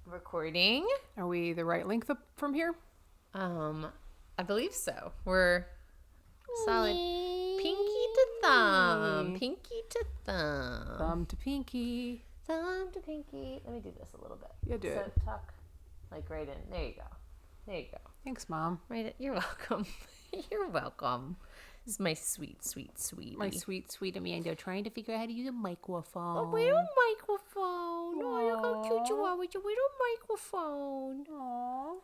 Recording. Are we the right length from here? I believe so. We're solid. Pinky to thumb. Pinky to thumb. Thumb to pinky. Thumb to pinky. Let me do this a little bit. Yeah, do it. So tuck, like right in. There you go. There you go. Thanks, Mom. Right. You're welcome. You're welcome. This is my sweet, sweet, sweet. My sweet, sweet Amanda trying to figure out how to use a microphone. Oh, we don't microphone. Oh, look how cute you are with your little microphone. Aww.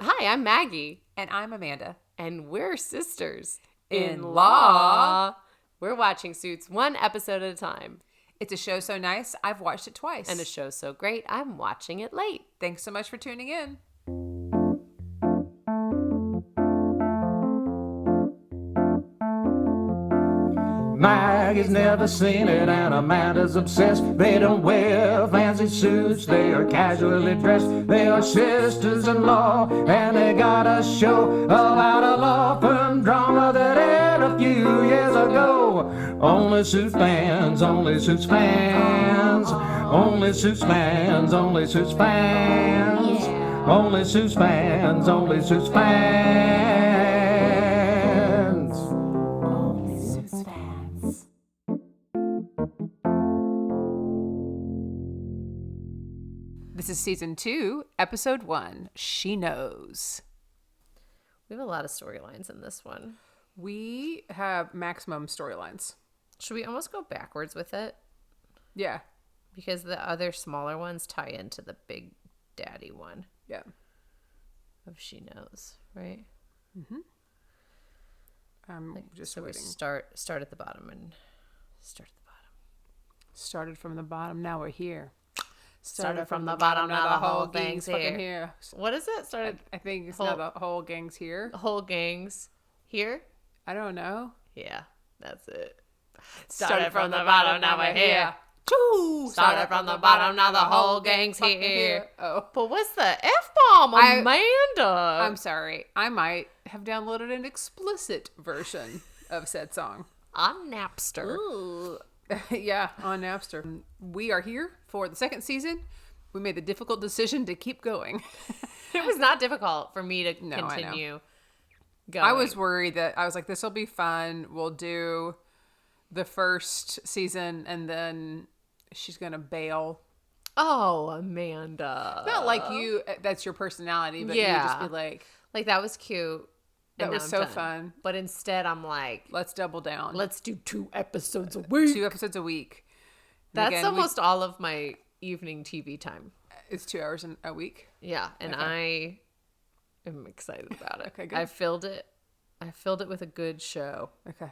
Hi, I'm Maggie. And I'm Amanda. And we're sisters. In law. We're watching Suits one episode at a time. It's a show so nice, I've watched it twice. And a show so great, I'm watching it late. Thanks so much for tuning in. Maggie's never seen it and Amanda's obsessed. They don't wear fancy suits, they are casually dressed. They are sisters-in-law and they got a show about a law firm drama that aired a few years ago. Only Suits fans, only Suits fans. Only Suits fans, only Suits fans. Only Suits fans, only Suits fans. This is season 2, episode 1. She Knows. We have a lot of storylines in this one. We have maximum storylines. Should we almost go backwards with it? Yeah. Because the other smaller ones tie into the big daddy one. Yeah. Of She Knows, right? Mm-hmm. I'm just so waiting. We start at the bottom and start at the bottom. Started from the bottom, now we're here. Started from the bottom, now the whole gang's fucking here. What is it? Started. I think it's now the whole gang's here. The whole gang's here? I don't know. Yeah, that's it. Started from the bottom, now we're here. Started from the bottom, now the whole gang's here. Oh. But what's the F-bomb, Amanda? I'm sorry. I might have downloaded an explicit version of said song. On Napster. Ooh. Yeah, on Napster. We are here for the second season. We made the difficult decision to keep going. It was not difficult for me to continue going. I was worried that I was like, this will be fun. We'll do the first season and then she's going to bail. Oh, Amanda. Not like you, that's your personality, but you just be like that was cute. That was so fun. But instead, I'm like, let's double down. Let's do 2 episodes a week. 2 episodes a week. That's again, almost all of my evening TV time. It's 2 hours a week. Yeah, and okay. I am excited about it. Okay, good. I filled it with a good show. Okay.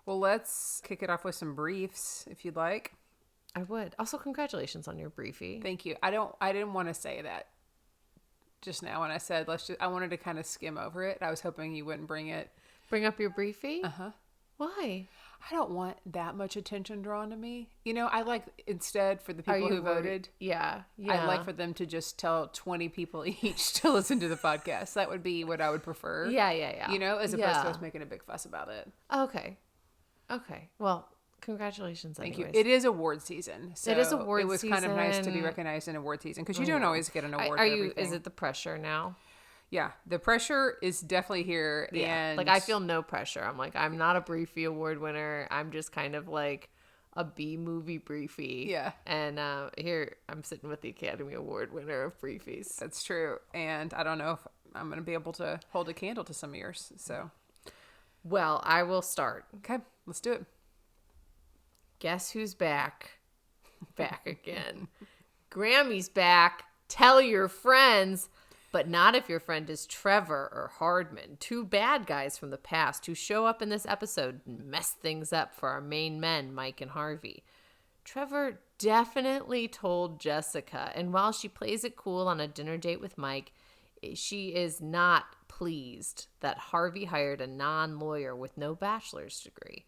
Well, let's kick it off with some briefs, if you'd like. I would. Also, congratulations on your briefie. Thank you. I didn't want to say that just now when I said I wanted to kind of skim over it. I was hoping you wouldn't bring up your briefie. Why? I don't want that much attention drawn to me. You know, I like instead for the people who voted. Yeah. I'd like for them to just tell 20 people each to listen to the podcast. That would be what I would prefer. Yeah. You know, as opposed to us making a big fuss about it. Okay. Well, congratulations. Thank anyways. you. It is award season. So it is award season. It was kind of nice to be recognized in award season because you don't always get an award. Are you? Is it the pressure now? Yeah, the pressure is definitely here. Yeah. And like I feel no pressure. I'm like, I'm not a briefie award winner. I'm just kind of like a B movie briefie. Yeah. And here I'm sitting with the Academy Award winner of briefies. That's true. And I don't know if I'm going to be able to hold a candle to some of yours. So, well, I will start. Okay, let's do it. Guess who's back? Back again. Grammy's back. Tell your friends. But not if your friend is Trevor or Hardman, 2 bad guys from the past who show up in this episode and mess things up for our main men, Mike and Harvey. Trevor definitely told Jessica, and while she plays it cool on a dinner date with Mike, she is not pleased that Harvey hired a non-lawyer with no bachelor's degree.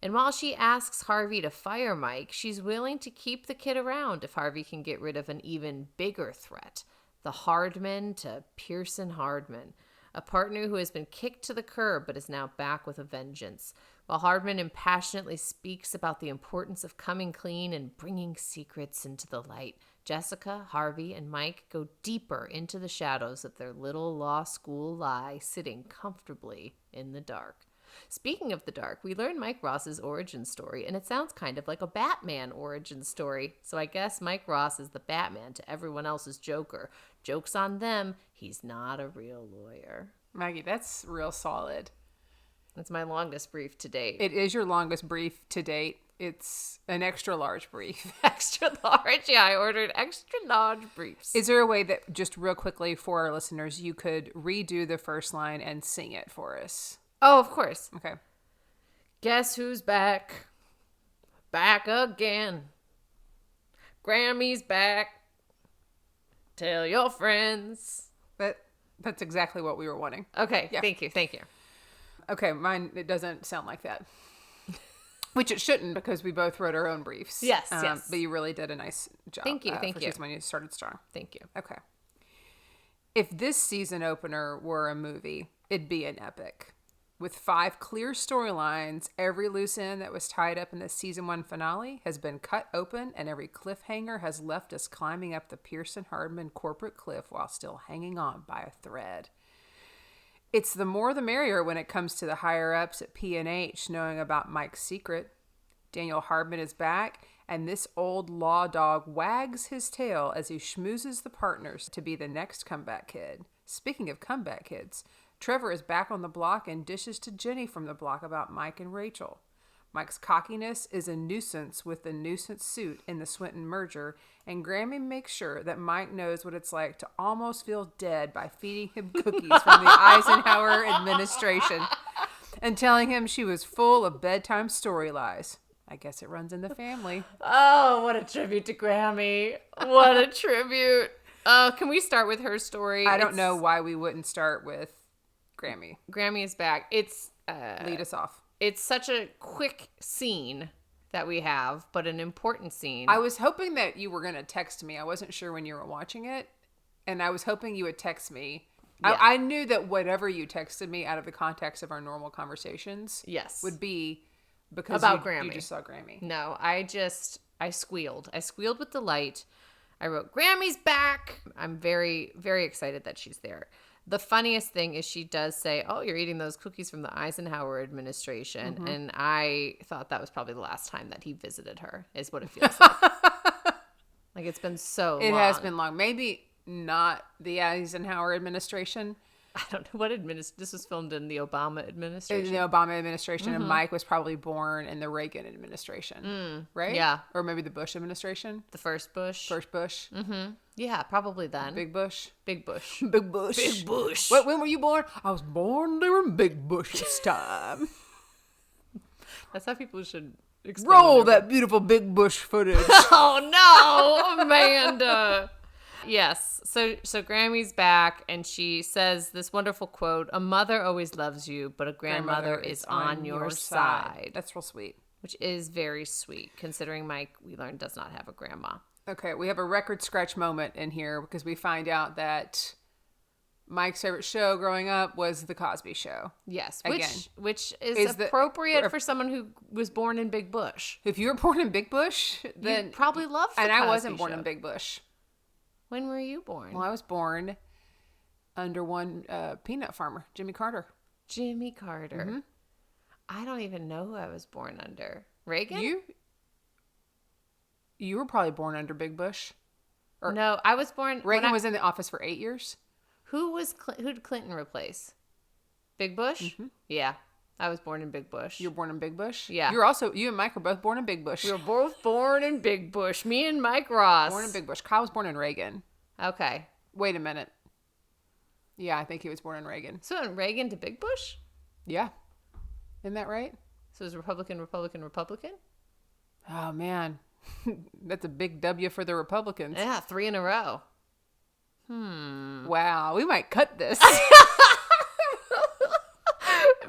And while she asks Harvey to fire Mike, she's willing to keep the kid around if Harvey can get rid of an even bigger threat. The Hardman to Pearson Hardman, a partner who has been kicked to the curb but is now back with a vengeance. While Hardman impassionately speaks about the importance of coming clean and bringing secrets into the light, Jessica, Harvey, and Mike go deeper into the shadows of their little law school lie, sitting comfortably in the dark. Speaking of the dark, we learn Mike Ross's origin story, and it sounds kind of like a Batman origin story. So I guess Mike Ross is the Batman to everyone else's Joker. Joke's on them, he's not a real lawyer. Maggie, that's real solid. That's my longest brief to date. It is your longest brief to date. It's an extra large brief. Extra large? Yeah, I ordered extra large briefs. Is there a way that, just real quickly for our listeners, you could redo the first line and sing it for us? Oh, of course. Okay. Guess who's back? Back again. Grammy's back. Tell your friends. That's exactly what we were wanting. Okay, Yeah. Thank you. Okay, mine, it doesn't sound like that. Which it shouldn't, because we both wrote our own briefs. Yes. But you really did a nice job. Thank you. For season 1, you started strong. Thank you. Okay. If this season opener were a movie, it'd be an epic. With 5 clear storylines, every loose end that was tied up in the season 1 finale has been cut open, and every cliffhanger has left us climbing up the Pearson-Hardman corporate cliff while still hanging on by a thread. It's the more the merrier when it comes to the higher-ups at P&H knowing about Mike's secret. Daniel Hardman is back, and this old law dog wags his tail as he schmoozes the partners to be the next comeback kid. Speaking of comeback kids, Trevor is back on the block and dishes to Jenny from the block about Mike and Rachel. Mike's cockiness is a nuisance with the nuisance suit in the Swinton merger, and Grammy makes sure that Mike knows what it's like to almost feel dead by feeding him cookies from the Eisenhower administration and telling him she was full of bedtime story lies. I guess it runs in the family. Oh, what a tribute to Grammy. What a tribute. Can we start with her story? I don't know why we wouldn't start with Grammy. Grammy is back. Lead us off. It's such a quick scene that we have, but an important scene. I was hoping that you were going to text me. I wasn't sure when you were watching it, and I was hoping you would text me. Yeah. I knew that whatever you texted me out of the context of our normal conversations would be because about you Grammy. just saw Grammy. No, I squealed. I squealed with delight. I wrote, Grammy's back. I'm very, very excited that she's there. The funniest thing is she does say, oh, you're eating those cookies from the Eisenhower administration. Mm-hmm. And I thought that was probably the last time that he visited her, is what it feels like. Like, it's been so long. It has been long. Maybe not the Eisenhower administration. I don't know what this was filmed in the Obama administration. In the Obama administration, mm-hmm. And Mike was probably born in the Reagan administration, right? Yeah. Or maybe the Bush administration. The first Bush. First Bush. Mm-hmm. Yeah, probably then. Big Bush. Big Bush. Big Bush. Big Bush. When were you born? I was born during Big Bush's time. That's how people should explain. Roll that beautiful Big Bush footage. Oh, no, Amanda. Yes. So Grammy's back, and she says this wonderful quote, a mother always loves you, but a grandmother is on your side. That's real sweet. Which is very sweet, considering Mike, we learned, does not have a grandma. Okay, we have a record scratch moment in here because we find out Mike's favorite show growing up was The Cosby Show. Yes, again, which is appropriate for someone who was born in Big Bush. If you were born in Big Bush, then you probably loved The Cosby I wasn't born Show. in Big Bush. When were you born? Well, I was born under one peanut farmer, Jimmy Carter. Jimmy Carter. Mm-hmm. I don't even know who I was born under. Reagan? You were probably born under Big Bush. No, I was born... Reagan was in the office for 8 years. Who did Clinton replace? Big Bush? Mm-hmm. Yeah, I was born in Big Bush. You were born in Big Bush? Yeah. You and Mike were both born in Big Bush. We were both born in Big Bush. Me and Mike Ross. Born in Big Bush. Kyle was born in Reagan. Okay. Wait a minute. Yeah, I think he was born in Reagan. So in Reagan to Big Bush? Yeah. Isn't that right? So it was Republican, Republican, Republican? Oh, man. That's a big W for the Republicans. Yeah, 3 in a row. Wow, we might cut this.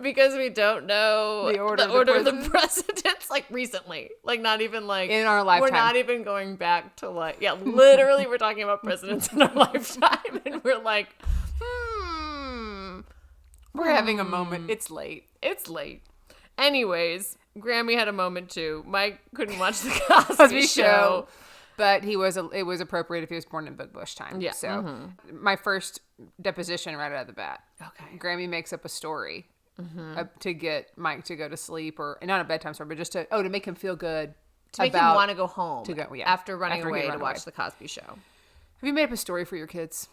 Because we don't know the order of the presidents, like recently. Like not even like... In our lifetime. We're not even going back to like... Yeah, literally we're talking about presidents in our lifetime. And we're like, We're having a moment. It's late. It's late. Anyways, Grammy had a moment too. Mike couldn't watch the Cosby Show. But it was appropriate if he was born in Big Bush time. Yeah. So my first deposition right out of the bat. Okay. Grammy makes up a story to get Mike to go to sleep, or not a bedtime story, but just to make him feel good. To make him want to go home after he running away to ran watch The Cosby Show. Have you made up a story for your kids?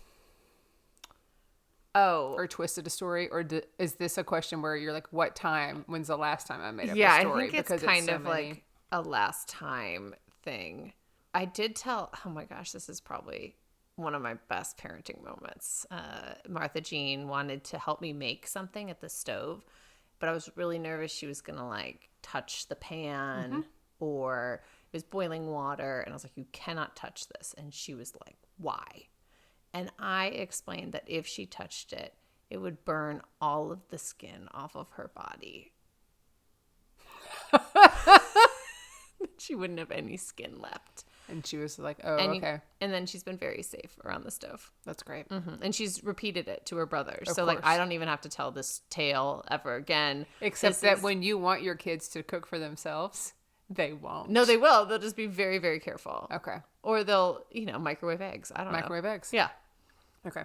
Oh. Or twisted a story? Or is this a question where you're like, what time? When's the last time I made up a Yeah, story? I think it's kind of like a last time thing. I did tell, oh my gosh, this is probably one of my best parenting moments. Martha Jean wanted to help me make something at the stove, but I was really nervous she was going to like touch the pan or it was boiling water. And I was like, you cannot touch this. And she was like, why? And I explained that if she touched it, it would burn all of the skin off of her body. She wouldn't have any skin left. And she was like, oh, okay. And then she's been very safe around the stove. That's great. And she's repeated it to her brothers. Of so, like, course. I don't even have to tell this tale ever again. Except that when you want your kids to cook for themselves, they won't. No, they will. They'll just be very, very careful. Okay. Or they'll, microwave eggs. I don't know. Microwave eggs? Yeah. Okay.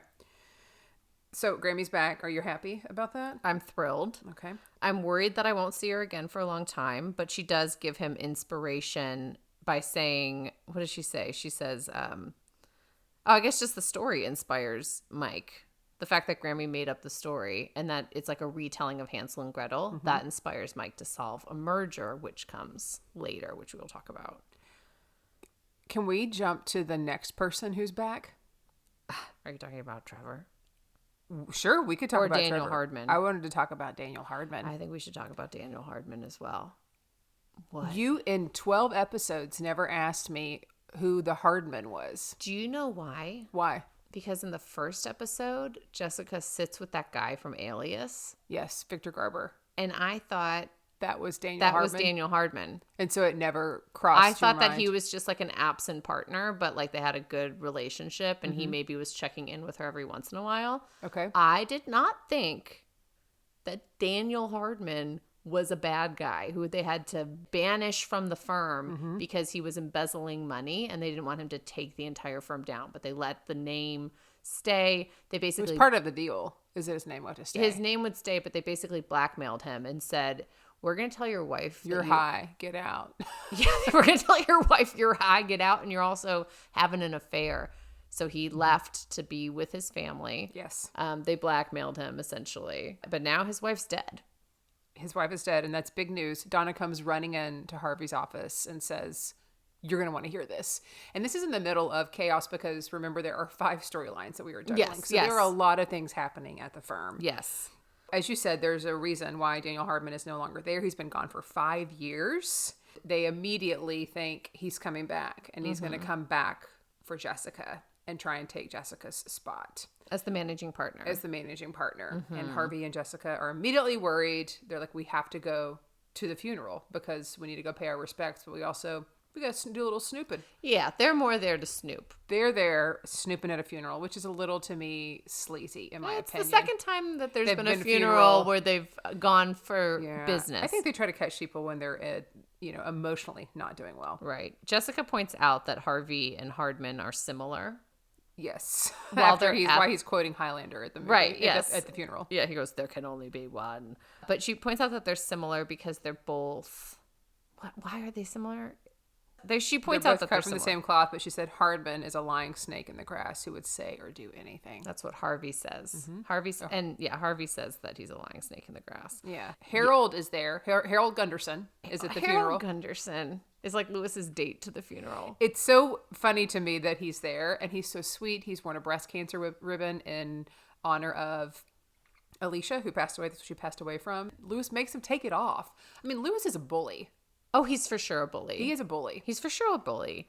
So, Grammy's back. Are you happy about that? I'm thrilled. Okay. I'm worried that I won't see her again for a long time, but she does give him inspiration by saying, what does she say? She says, I guess just the story inspires Mike. The fact that Grammy made up the story and that it's like a retelling of Hansel and Gretel, that inspires Mike to solve a murder, which comes later, which we will talk about. Can we jump to the next person who's back? Are you talking about Trevor? Sure, we could talk Or about Daniel Trevor. Hardman. I wanted to talk about Daniel Hardman. I think we should talk about Daniel Hardman as well. What? You, in 12 episodes, never asked me who the Hardman was. Do you know why? Why? Because in the first episode, Jessica sits with that guy from Alias. Yes, Victor Garber. And I thought that was Daniel that Hardman. was Daniel Hardman. And so it never crossed I your thought that mind. he was just like an absent partner, but like they had a good relationship and he maybe was checking in with her every once in a while. Okay. I did not think that Daniel Hardman was a bad guy who they had to banish from the firm because he was embezzling money and they didn't want him to take the entire firm down, but they let the name stay. They It basically was part of the deal. Is that his name would to stay? his name would stay, but they basically blackmailed him and said, we're going to tell your wife that You're high. Get out. Yeah, we're going to tell your wife you're high, get out, and you're also having an affair. So he left to be with his family. Yes. They blackmailed him, essentially. But now his wife's dead. His wife is dead, and that's big news. Donna comes running into Harvey's office and says, you're going to want to hear this. And this is in the middle of chaos because, remember, there are 5 storylines that we were juggling. Yes, so there are a lot of things happening at the firm. Yes. As you said, there's a reason why Daniel Hardman is no longer there. He's been gone for 5 years. They immediately think he's coming back, and he's going to come back for Jessica and try and take Jessica's spot. As the managing partner. And Harvey and Jessica are immediately worried. They're like, we have to go to the funeral because we need to go pay our respects, but we got to do a little snooping. Yeah, they're more there to snoop. They're there snooping at a funeral, which is a little, to me, sleazy, in my opinion. It's the second time that there's been a funeral where they've gone for business. I think they try to catch people when they're, emotionally not doing well. Right. Jessica points out that Harvey and Hardman are similar. Yes. While why he's quoting Highlander at the movie, right, yes. at the funeral. Yeah, he goes, there can only be one. But she points out that they're similar because they're both... Why are they similar? She points out that they're cut from similar. the same cloth, but she said Hardman is a lying snake in the grass who would say or do anything. That's what Harvey says. Harvey says that he's a lying snake in the grass. Yeah. Harold is there. Harold Gunderson is at the funeral. Harold Gunderson is like Lewis's date to the funeral. It's so funny to me that he's there, and he's so sweet. He's worn a breast cancer ribbon in honor of Alicia, who passed away. That's what she passed away from. Lewis makes him take it off. I mean, Lewis is a bully. Oh, he's for sure a bully. He is a bully. He's for sure a bully.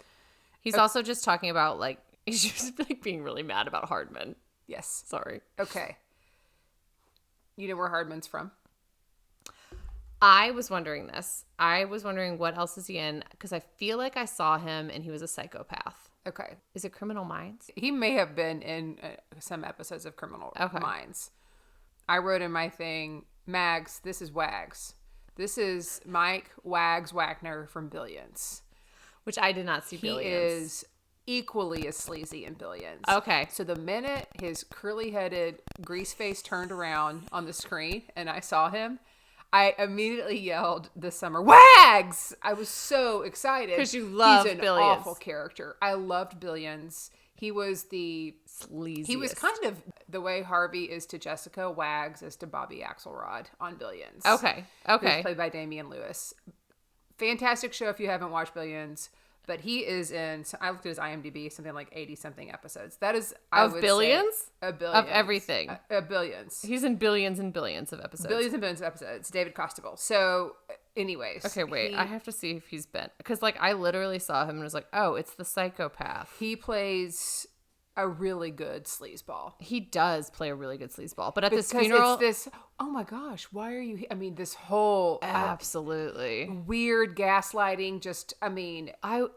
He's also just talking about, like, he's just like being really mad about Hardman. Yes. Sorry. Okay. You know where Hardman's from? I was wondering this. I was wondering what else is he in, because I feel like I saw him and he was a psychopath. Okay. Is it Criminal Minds? He may have been in some episodes of Criminal Minds. I wrote in my thing, Mags, this is Wags. This is Mike Wags Wagner from Billions. Which I did not see He Billions. is equally as sleazy in Billions. Okay. So the minute his curly-headed grease face turned around on the screen and I saw him, I immediately yelled this summer, "Wags!" I was so excited. 'Cause you love He's an Billions. awful character. I loved Billions. He was the Sleaziest. He was kind of the way Harvey is to Jessica, Wags is to Bobby Axelrod on Billions. Okay. Who's Okay. played by Damian Lewis. Fantastic show if you haven't watched Billions. But he is in, I looked at his IMDb, something like 80-something episodes. That is, I would Billions? say, a billion. Of everything. Billions. He's in billions and billions of episodes. Billions and billions of episodes. David Costabile. So, anyways. Okay, wait. I have to see if he's been. Because, like, I literally saw him and was like, oh, it's the psychopath. He plays a really good sleazeball. He does play a really good sleazeball. But at Because this funeral. it's this, oh my gosh, why are you, I mean, this whole Absolutely. weird gaslighting, just, I mean.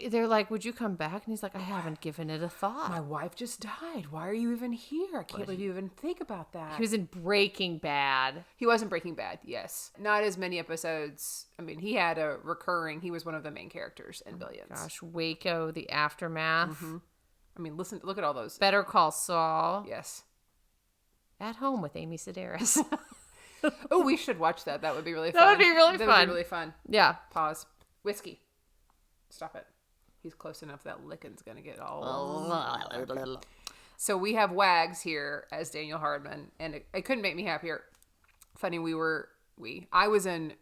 They're like, would you come back? And he's like, I haven't given it a thought. My wife just died. Why are you even here? I can't believe you even think about that. He was in Breaking Bad. He was in Breaking Bad, yes. Not as many episodes. I mean, he had a recurring, he was one of the main characters in Billions. Gosh, Waco, The Aftermath. I mean, look at all those. Better Call Saul. Yes. At Home with Amy Sedaris. Oh, we should watch that. That would be really fun. That would be really That fun. would be really fun. Yeah. Pause. Whiskey. Stop it. He's close enough that licking's going to get all. So we have Wags here as Daniel Hardman, and it couldn't make me happier. Funny, I was in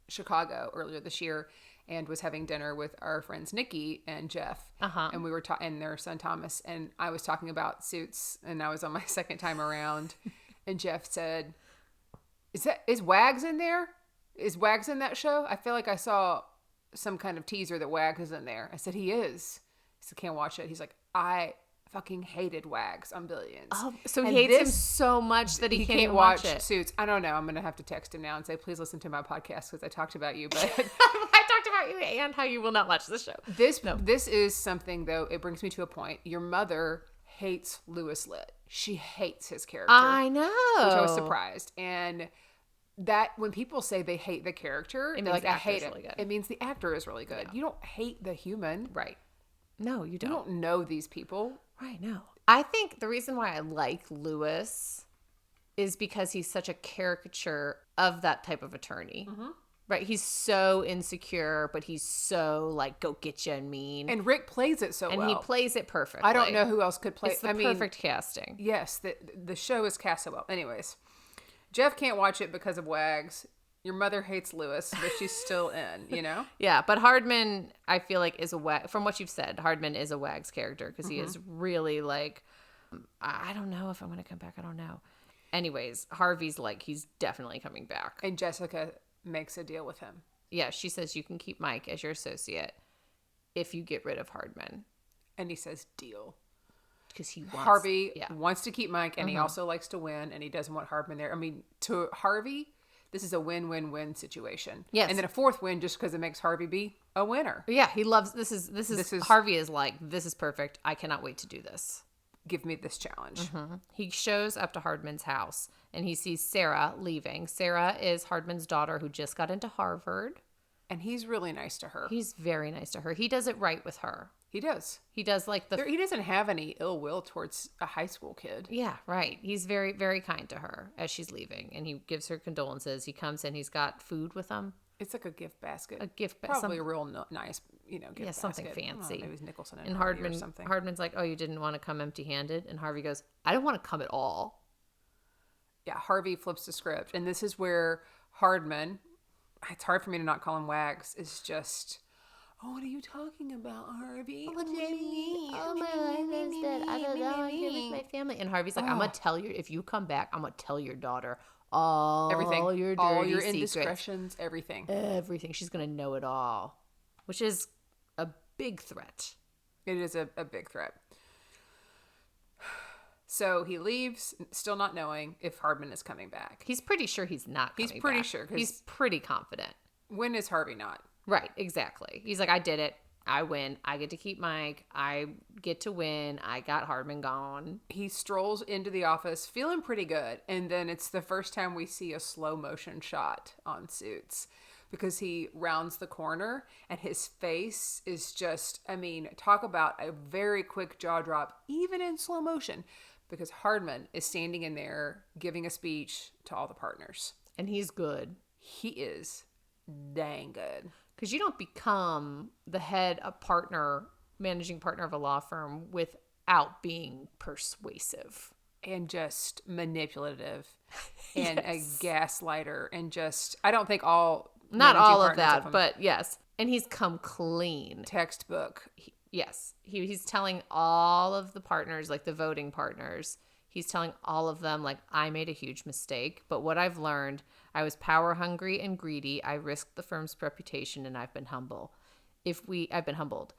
Chicago earlier this year and was having dinner with our friends Nikki and Jeff, and we were and their son Thomas, and I was talking about Suits, and I was on my second time around, and Jeff said, "Is Wags in there? Is Wags in that show? I feel like I saw some kind of teaser that Wags is in there." I said, "He is." He said, "Can't watch it." He's like, "I fucking hated Wags on Billions." Oh, so And he hates him this- so much that he can't even watch watch it. Suits. I don't know. I'm going to have to text him now and say, "Please listen to my podcast because I talked about you." But I talked about you and how you will not watch the show. this is something, though. It brings me to a point. Your mother hates Louis Litt. She hates his character. I know. Which I was surprised. And that when people say they hate the character, It they're means like, the I hate actor's it. really good. It means the actor is really good. Yeah. You don't hate the human. Right. No, you You don't. don't know these people. Right, no. I think the reason why I like Lewis is because he's such a caricature of that type of attorney. Right? He's so insecure, but he's so like go get you and mean. And Rick plays it so And well. he plays it perfectly. I don't know who else could play. It's the I mean, perfect casting. yes, the show is cast so well. Anyways, Jeff can't watch it because of Wags. Your mother hates Lewis, but she's still in, you know? Yeah, but Hardman, I feel like, is a Wag. From what you've said, Hardman is a Wags character because he is really like, I don't know if I'm going to come back. I don't know. Anyways, Harvey's like, he's definitely coming back. And Jessica makes a deal with him. Yeah, she says you can keep Mike as your associate if you get rid of Hardman. And he says, deal. Because he wants, Harvey yeah. wants to keep Mike, and he also likes to win, and he doesn't want Hardman there. I mean, to Harvey, this is a win-win-win situation. Yes. And then a fourth win just because it makes Harvey be a winner. Yeah, he loves this is Harvey is like, this is perfect. I cannot wait to do this. Give me this challenge. He shows up to Hardman's house and he sees Sarah leaving. Sarah is Hardman's daughter who just got into Harvard. And he's really nice to her. He's very nice to her. He does it right with her. He does. He does like the He doesn't have any ill will towards a high school kid. Yeah, right. He's very, very kind to her as she's leaving, and he gives her condolences. He comes in, he's got food with him, It's like a gift basket. a gift basket. Probably a real nice, gift Yeah, something basket. I don't know, fancy. maybe it's Nicholson And Harvey or something. Hardman's like, oh, you didn't want to come empty-handed? And Harvey goes, I don't want to come at all. Yeah, Harvey flips the script. And this is where Hardman, it's hard for me to not call him Wags, is just, oh, what are you talking about, Harvey? What do you mean? Oh, my life is dead. I don't know. I'm here with my family. And Harvey's like, I'm going to tell you, if you come back, I'm going to tell your daughter Everything. all your dirty all your secrets. indiscretions, everything. Everything. She's going to know it all, which is a big threat. It is a big threat. So he leaves, still not knowing if Hardman is coming back. He's pretty sure he's not coming He's pretty back. sure, 'cause- He's pretty confident. When is Harvey not? Right, exactly. He's like, I did it. I win. I get to keep Mike. I get to win. I got Hardman gone. He strolls into the office feeling pretty good. And then it's the first time we see a slow motion shot on Suits. because he rounds the corner and his face is just, I mean, talk about a very quick jaw drop, even in slow motion, because Hardman is standing in there giving a speech to all the partners. And he's good. He is dang good. Because you don't become the head, a partner, managing partner of a law firm without being persuasive. And just manipulative and Yes. a gaslighter and just, I don't think all. Not managing all of partners that, him. but yes. And he's come clean. Textbook. Yes. He's telling all of the partners, like the voting partners, he's telling all of them, like, I made a huge mistake. But what I've learned, I was power hungry and greedy. I risked the firm's reputation and I've been humble. I've been humbled.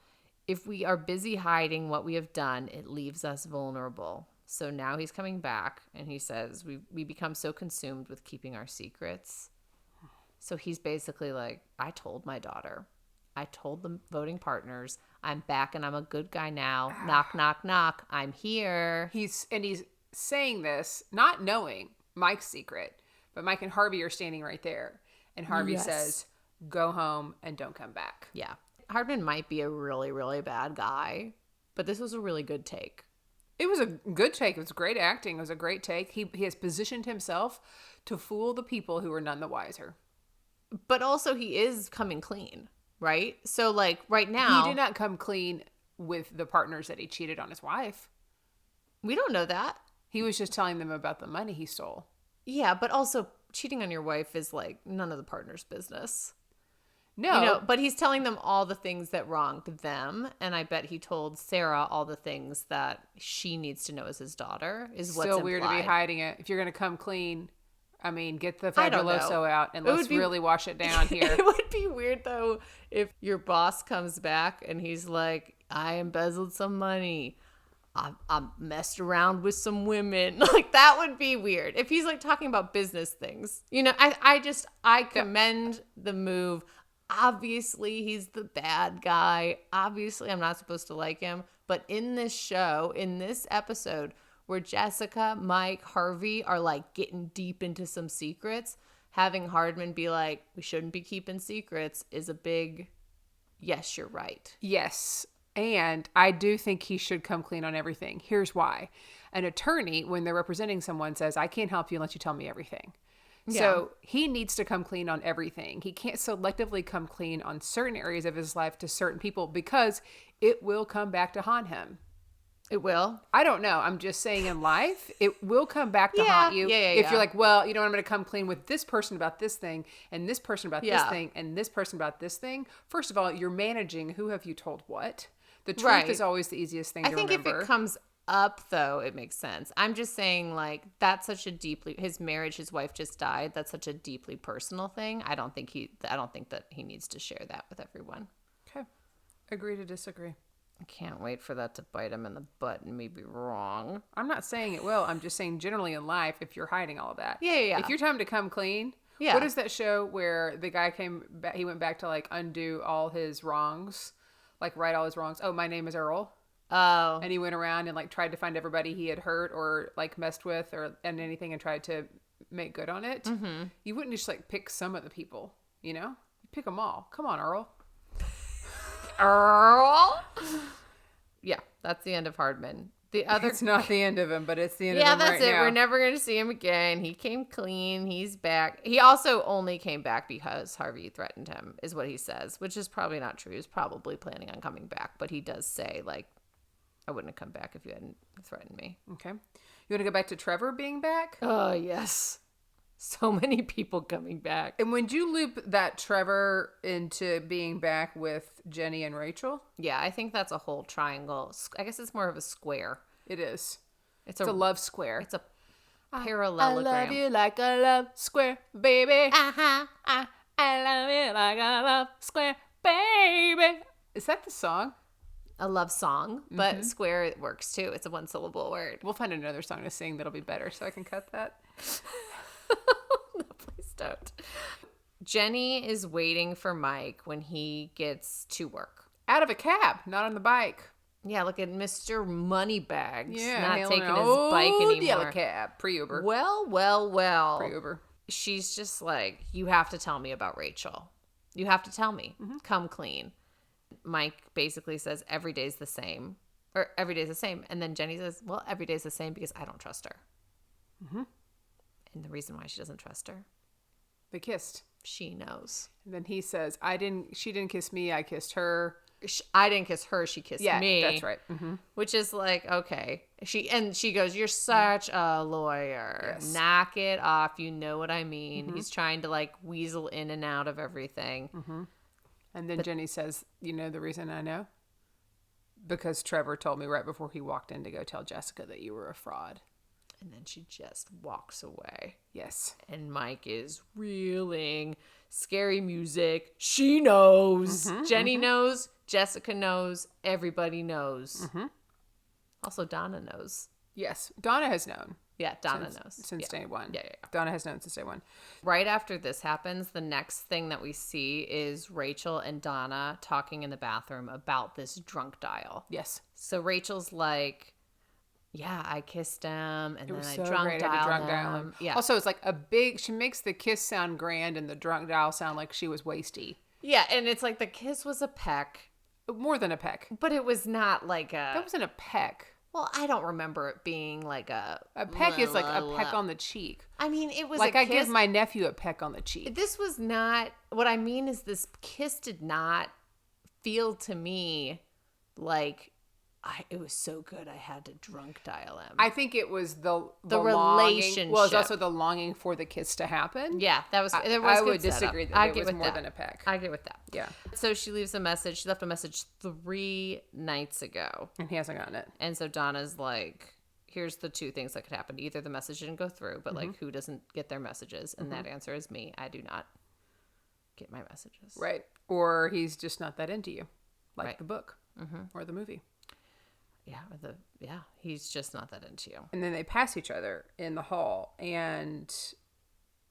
If we are busy hiding what we have done, it leaves us vulnerable. So now he's coming back and he says, we become so consumed with keeping our secrets. So he's basically like, I told my daughter. I told the voting partners, I'm back and I'm a good guy now. Knock, knock, knock. I'm here. He's saying this not knowing Mike's secret, but Mike and Harvey are standing right there. And Harvey Yes. says, go home and don't come back. Yeah. Hardman might be a really, really bad guy, but this was a really good take. It was a good take. It was great acting. It was a great take. He has positioned himself to fool the people who are none the wiser. But also he is coming clean, right? So like right now. He did not come clean with the partners that he cheated on his wife. We don't know that. He was just telling them about the money he stole. Yeah, but also cheating on your wife is like none of the partner's business. No. You know, but he's telling them all the things that wronged them, and I bet he told Sarah all the things that she needs to know as his daughter. Is what's Still weird to be implied. hiding it. If you're going to come clean, I mean, get the I don't know. Fabuloso out and It let's would be- really wash it down here. It would be weird though if your boss comes back and he's like, I embezzled some money. I messed around with some women. Like that would be weird. If he's like talking about business things. You know, I commend the move. Obviously, he's the bad guy. Obviously, I'm not supposed to like him. But in this show, in this episode, where Jessica, Mike, Harvey are like getting deep into some secrets, having Hardman be like, we shouldn't be keeping secrets is a big, yes, you're right. Yes. And I do think he should come clean on everything. Here's why. An attorney, when they're representing someone, says, I can't help you unless you tell me everything. Yeah. So he needs to come clean on everything. He can't selectively come clean on certain areas of his life to certain people because it will come back to haunt him. It will. I don't know. I'm just saying in life, it will come back to Yeah. haunt you. Yeah, if yeah. you're like, well, you know, I'm going to come clean with this person about this thing and this person about this Yeah. thing and this person about this thing. First of all, you're managing who have you told what. The truth Right. is always the easiest thing I to think remember. if it comes up, though, it makes sense. I'm just saying, like, that's such a deeply, his marriage, his wife just died. That's such a deeply personal thing. I don't think that he needs to share that with everyone. Okay. Agree to disagree. I can't wait for that to bite him in the butt and me be wrong. I'm not saying it will. I'm just saying generally in life, if you're hiding all of that. Yeah. If you're time to come clean. Yeah. What is that show where the guy came back, he went back to like undo all his wrongs, like right all his wrongs. Oh, My Name is Earl. Oh. And he went around and like tried to find everybody he had hurt or like messed with and anything and tried to make good on it. Mm-hmm. You wouldn't just like pick some of the people, you know? Pick them all. Come on, Earl. Earl? Yeah, that's the end of Hardman. The other It's not the end of him, but it's the end Yeah, of him that's right it. now. We're never going to see him again. He came clean. He's back. He also only came back because Harvey threatened him, is what he says, which is probably not true. He's probably planning on coming back, but he does say, like, I wouldn't have come back if you hadn't threatened me. Okay. You want to go back to Trevor being back? Oh, yes. So many people coming back. And when you loop that Trevor into being back with Jenny and Rachel? Yeah, I think that's a whole triangle. I guess it's more of a square. It is. It's It's a love square. It's a parallelogram. I love you like a love square, baby. Uh-huh. I love you like a love square, baby. Is that the song? A love song, but square it works too. It's a one syllable word. We'll find another song to sing that'll be better so I can cut that. No, please don't. Jenny is waiting for Mike when he gets to work. Out of a cab, not on the bike. Yeah, look at Mr. Moneybags Yeah, not hailing taking an his bike old anymore. yellow cab, pre-Uber. Well. Pre-Uber. She's just like, you have to tell me about Rachel. You have to tell me. Come clean. Mike basically says every day's the same. Or every day's the same. And then Jenny says, well, every day's the same because I don't trust her. And the reason why she doesn't trust her, They kissed. she knows. And then he says, she didn't kiss me, I kissed her. I didn't kiss her, she kissed me. Yeah, that's right. Which is like, okay. She goes, you're such a lawyer. Yes. Knock it off. You know what I mean. He's trying to like weasel in and out of everything. And then Jenny says, you know the reason I know? Because Trevor told me right before he walked in to go tell Jessica that you were a fraud. And then she just walks away. Yes. And Mike is reeling. Scary music. She knows. Jenny knows. Jessica knows. Everybody knows. Also, Donna knows. Yes. Donna has known. Yeah, Donna knows. Since day one. Yeah. Donna has known since day one. Right after this happens, the next thing that we see is Rachel and Donna talking in the bathroom about this drunk dial. Yes. So Rachel's like, yeah, I kissed him, and then was I so drunk great. I had to drunk dial dialed him. him. Yeah. Also, it's like she makes the kiss sound grand and the drunk dial sound like she was wasty. Yeah, and it's like the kiss was a peck, More than a peck. but it was not like a... That wasn't a peck. Well, I don't remember it being like a... A peck is like a peck on the cheek. I mean, it was Like a I kiss. give my nephew a peck on the cheek. This was not... What I mean is this kiss did not feel to me like... it was so good I had to drunk dial him. I think it was the relationship. Longing, well, it's also the longing for the kiss to happen. Yeah, that was... There was I good would setup. disagree that I it get was with more that. than a peck. I get with that. Yeah. So she leaves a message. She left a message 3 nights ago. And he hasn't gotten it. And so Donna's like, here's the 2 things that could happen. Either the message didn't go through, but like who doesn't get their messages? And that answer is me. I do not get my messages. Right. Or he's just not that into you. Like Right. the book or the movie. Yeah, he's just not that into you. And then they pass each other in the hall. And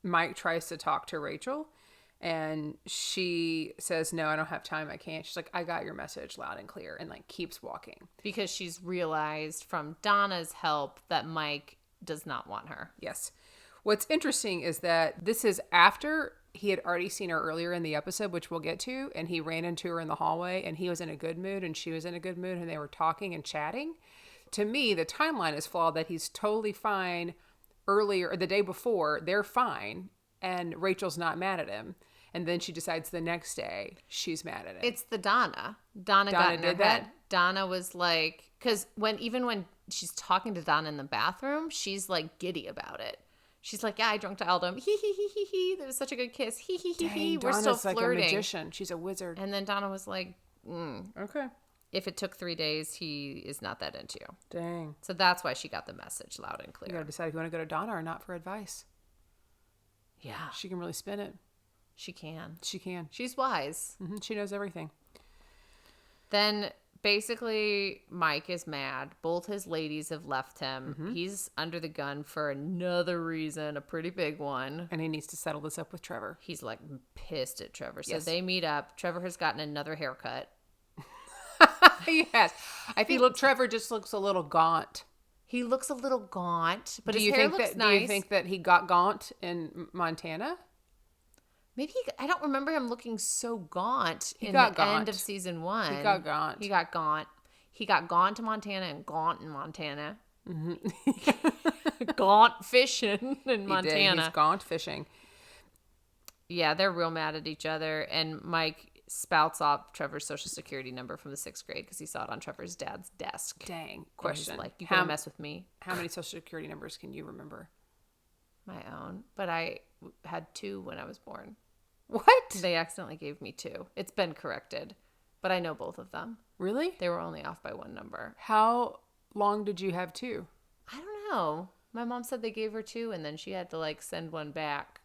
Mike tries to talk to Rachel. And she says, no, I don't have time. I can't. She's like, I got your message loud and clear. And like keeps walking. Because she's realized from Donna's help that Mike does not want her. Yes. What's interesting is that this is after he had already seen her earlier in the episode, which we'll get to, and he ran into her in the hallway, and he was in a good mood, and she was in a good mood, and they were talking and chatting. To me, the timeline is flawed that he's totally fine earlier, or the day before, they're fine, and Rachel's not mad at him. And then she decides the next day she's mad at him. It's the Donna. Donna got in her did that? head. Donna was like, because even when she's talking to Donna in the bathroom, she's like giddy about it. She's like, yeah, I drunk dialed him. He. There was such a good kiss. He. Dang, We're still Donna's like a flirting. magician. She's a wizard. And then Donna was like, Okay. if it took 3 days, he is not that into you. Dang. So that's why she got the message loud and You clear. gotta decide if you want to go to Donna or not for advice. Yeah, She can really spin it. she can. She can. She's wise. She knows everything. Then basically Mike is mad. Both his ladies have left him. He's under the gun for another reason, a pretty big one. And he needs to settle this up with Trevor. He's like pissed at Trevor. So Yes. they meet up. Trevor has gotten another haircut. Yes. I think Trevor just looks a little gaunt. He looks a little gaunt, but Do his you hair think looks that? nice. Do you think that he got gaunt in Montana? Maybe I don't remember him looking so gaunt in got the end gaunt. of season 1. He got gaunt. He got gaunt. He got gaunt to Montana and gaunt in Montana. Gaunt fishing in Montana. He's gaunt fishing. Yeah, they're real mad at each other. And Mike spouts off Trevor's social security number from the 6th grade because he saw it on Trevor's dad's desk. Dang. Question. Question. Like, you gonna mess with me? How many social security numbers can you remember? My own. But I had 2 when I was born. What? They accidentally gave me 2. It's been corrected. But I know both of them. Really? They were only off by 1 number. How long did you have 2? I don't know. My mom said they gave her 2 and then she had to like send 1 back.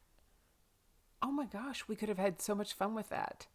Oh my gosh, we could have had so much fun with that.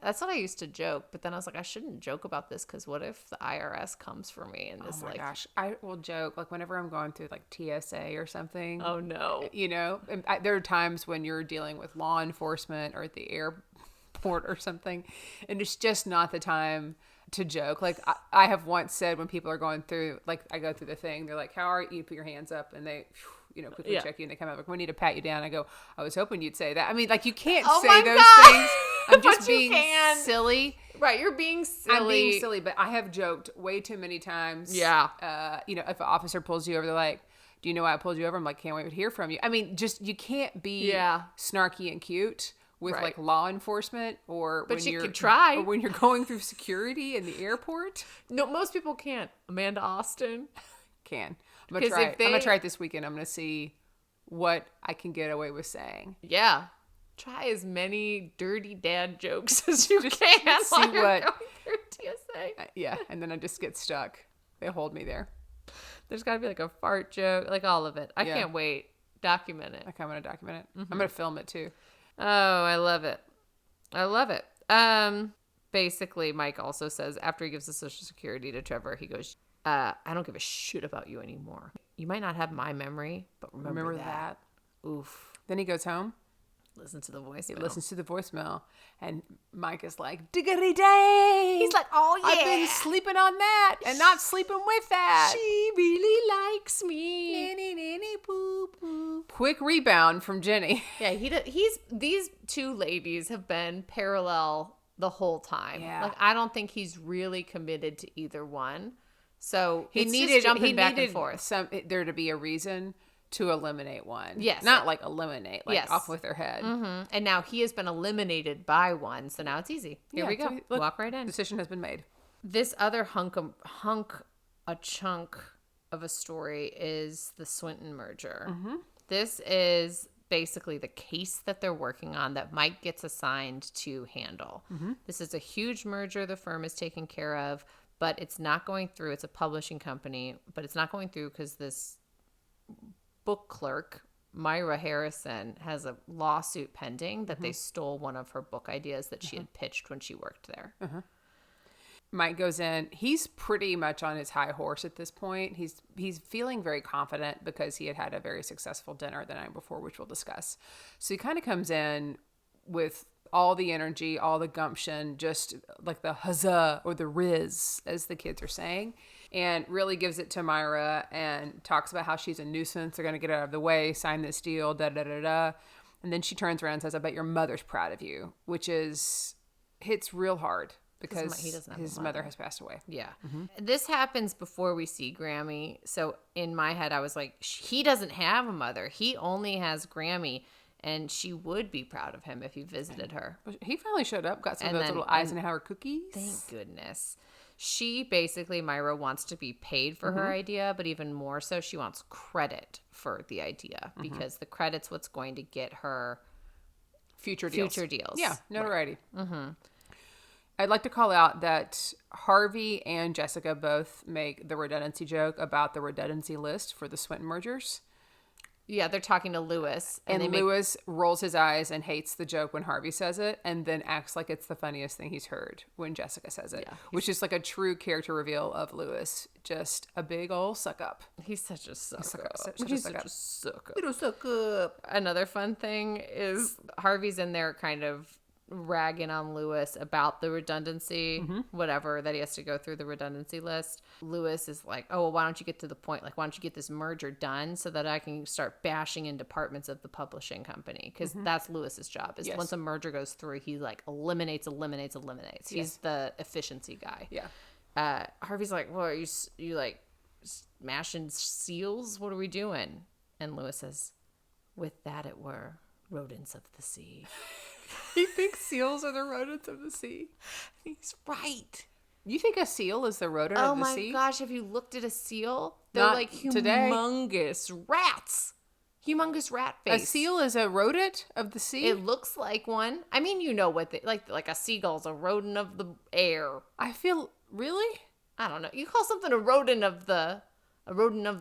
That's what I used to joke, but then I was like, I shouldn't joke about this because what if the IRS comes for me and this Oh my gosh, I will joke like whenever I'm going through like TSA or something. oh no. You know, and there are times when you're dealing with law enforcement or at the airport or something, and it's just not the time to joke. Like I have once said when people are going through, like I go through the thing, they're like, how are you? Put your hands up and they, you know, quickly check you and they come up like, we need to pat you down. I go, I was hoping you'd say that. I mean, like you can't Oh say my those God. things. I'm just But you being can. silly. Right, you're being silly. I'm being silly, but I have joked way too many times. Yeah. You know, if an officer pulls you over, they're like, do you know why I pulled you over? I'm like, can't wait to hear from you. I mean, just, you can't be snarky and cute with like law enforcement or But when you you're could try. or when you're going through security in the airport. No, most people can't. Amanda Austin. I'm gonna try it. I'm gonna try it this weekend. I'm gonna see what I can get away with saying. Yeah. Try as many dirty dad jokes as you can see while you're what- going through TSA. Yeah, and then I just get stuck. They hold me there. There's got to be like a fart joke, like all of it. I can't wait. Document it. Okay, I'm gonna document it. I'm gonna film it too. Oh, I love it. I love it. Basically, Mike also says after he gives the Social Security to Trevor, he goes, I don't give a shit about you anymore. You might not have my memory, but remember that. Oof. Then he goes home. Listen to the voicemail. He listens to the voicemail, and Mike is like, diggity day. He's like, oh yeah. I've been sleeping on that and not sleeping with that. She really likes me. Quick rebound from Jenny. Yeah, these two ladies have been parallel the whole time. Yeah. Like, I don't think he's really committed to either one. So He it's needed just jumping back and forth. there to be a reason to eliminate one. Yes. Not like eliminate, like Yes. off with their head. Mm-hmm. And now he has been eliminated by one, so now it's easy. Here we go. Look, Walk right in. Decision has been made. This other a chunk of a story is the Swinton merger. Mm-hmm. This is basically the case that they're working on that Mike gets assigned to handle. Mm-hmm. This is a huge merger the firm is taking care of, but it's not going through. It's a publishing company, but it's not going through because this book clerk, Myra Harrison, has a lawsuit pending that they stole one of her book ideas that she had pitched when she worked there. Mike goes in. He's pretty much on his high horse at this point. He's feeling very confident because he had a very successful dinner the night before, which we'll discuss. So he kind of comes in with all the energy, all the gumption, just like the huzzah or the riz, as the kids are saying, and really gives it to Myra and talks about how she's a nuisance. They're going to get out of the way, sign this deal, da-da-da-da. And then she turns around and says, I bet your mother's proud of you, which hits real hard because he doesn't have his a mother has passed away. Yeah. This happens before we see Grammy. So in my head, I was like, he doesn't have a mother. He only has Grammy. And she would be proud of him if he visited her. He finally showed up, got some And of those then- little Eisenhower cookies. Thank goodness. She basically, Myra wants to be paid for her idea, but even more so, she wants credit for the idea because the credit's what's going to get her Future deals. Yeah, Right. notoriety. I'd like to call out that Harvey and Jessica both make the redundancy joke about the redundancy list for the Swinton mergers. Yeah, they're talking to Lewis. And they Lewis rolls his eyes and hates the joke when Harvey says it and then acts like it's the funniest thing he's heard when Jessica says it, which is like a true character reveal of Lewis. Just a big old suck up. He's such a suck up. such a He's suck such up. a suck up. Little suck up. Another fun thing is Harvey's in there kind of ragging on Lewis about the redundancy, whatever, that he has to go through the redundancy list. Lewis is like, oh, well, why don't you get to the point? Like, why don't you get this merger done so that I can start bashing in departments of the publishing company? Because that's Lewis's job. Is once a merger goes through, he like eliminates. He's the efficiency guy. Yeah. Harvey's like, well, are you like smashing seals? What are we doing? And Lewis says, with that it were rodents of the sea. He thinks seals are the rodents of the sea. He's right. You think a seal is the rodent Oh of the my sea? gosh, have you looked at a seal? They're Not like today. humongous rats. Humongous rat face. A seal is a rodent of the sea? It looks like one. I mean, you know what they like a seagull's a rodent of the air. I feel really? I don't know. You call something a rodent of the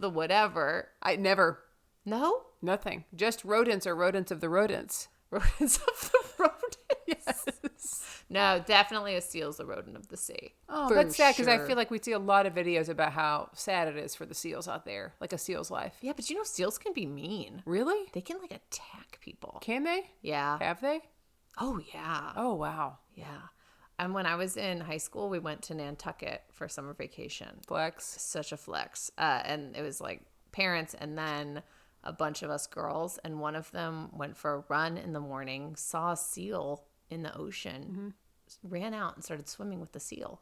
whatever. I never. No? Nothing. Just rodents are rodents of the rodents. Rodents of the rodents. Yes. No, definitely a seal's a rodent of the sea. Oh, For that's sad because I sure. feel like we see a lot of videos about how sad it is for the seals out there, like a seal's life. Yeah, but you know seals can be mean. Really? They can like attack people. Can they? Yeah. Have they? Oh yeah. Oh, wow. Yeah. And when I was in high school, we went to Nantucket for summer vacation. Flex. Such a flex. And it was like parents and then a bunch of us girls. And one of them went for a run in the morning, saw a seal in the ocean, ran out and started swimming with the seal.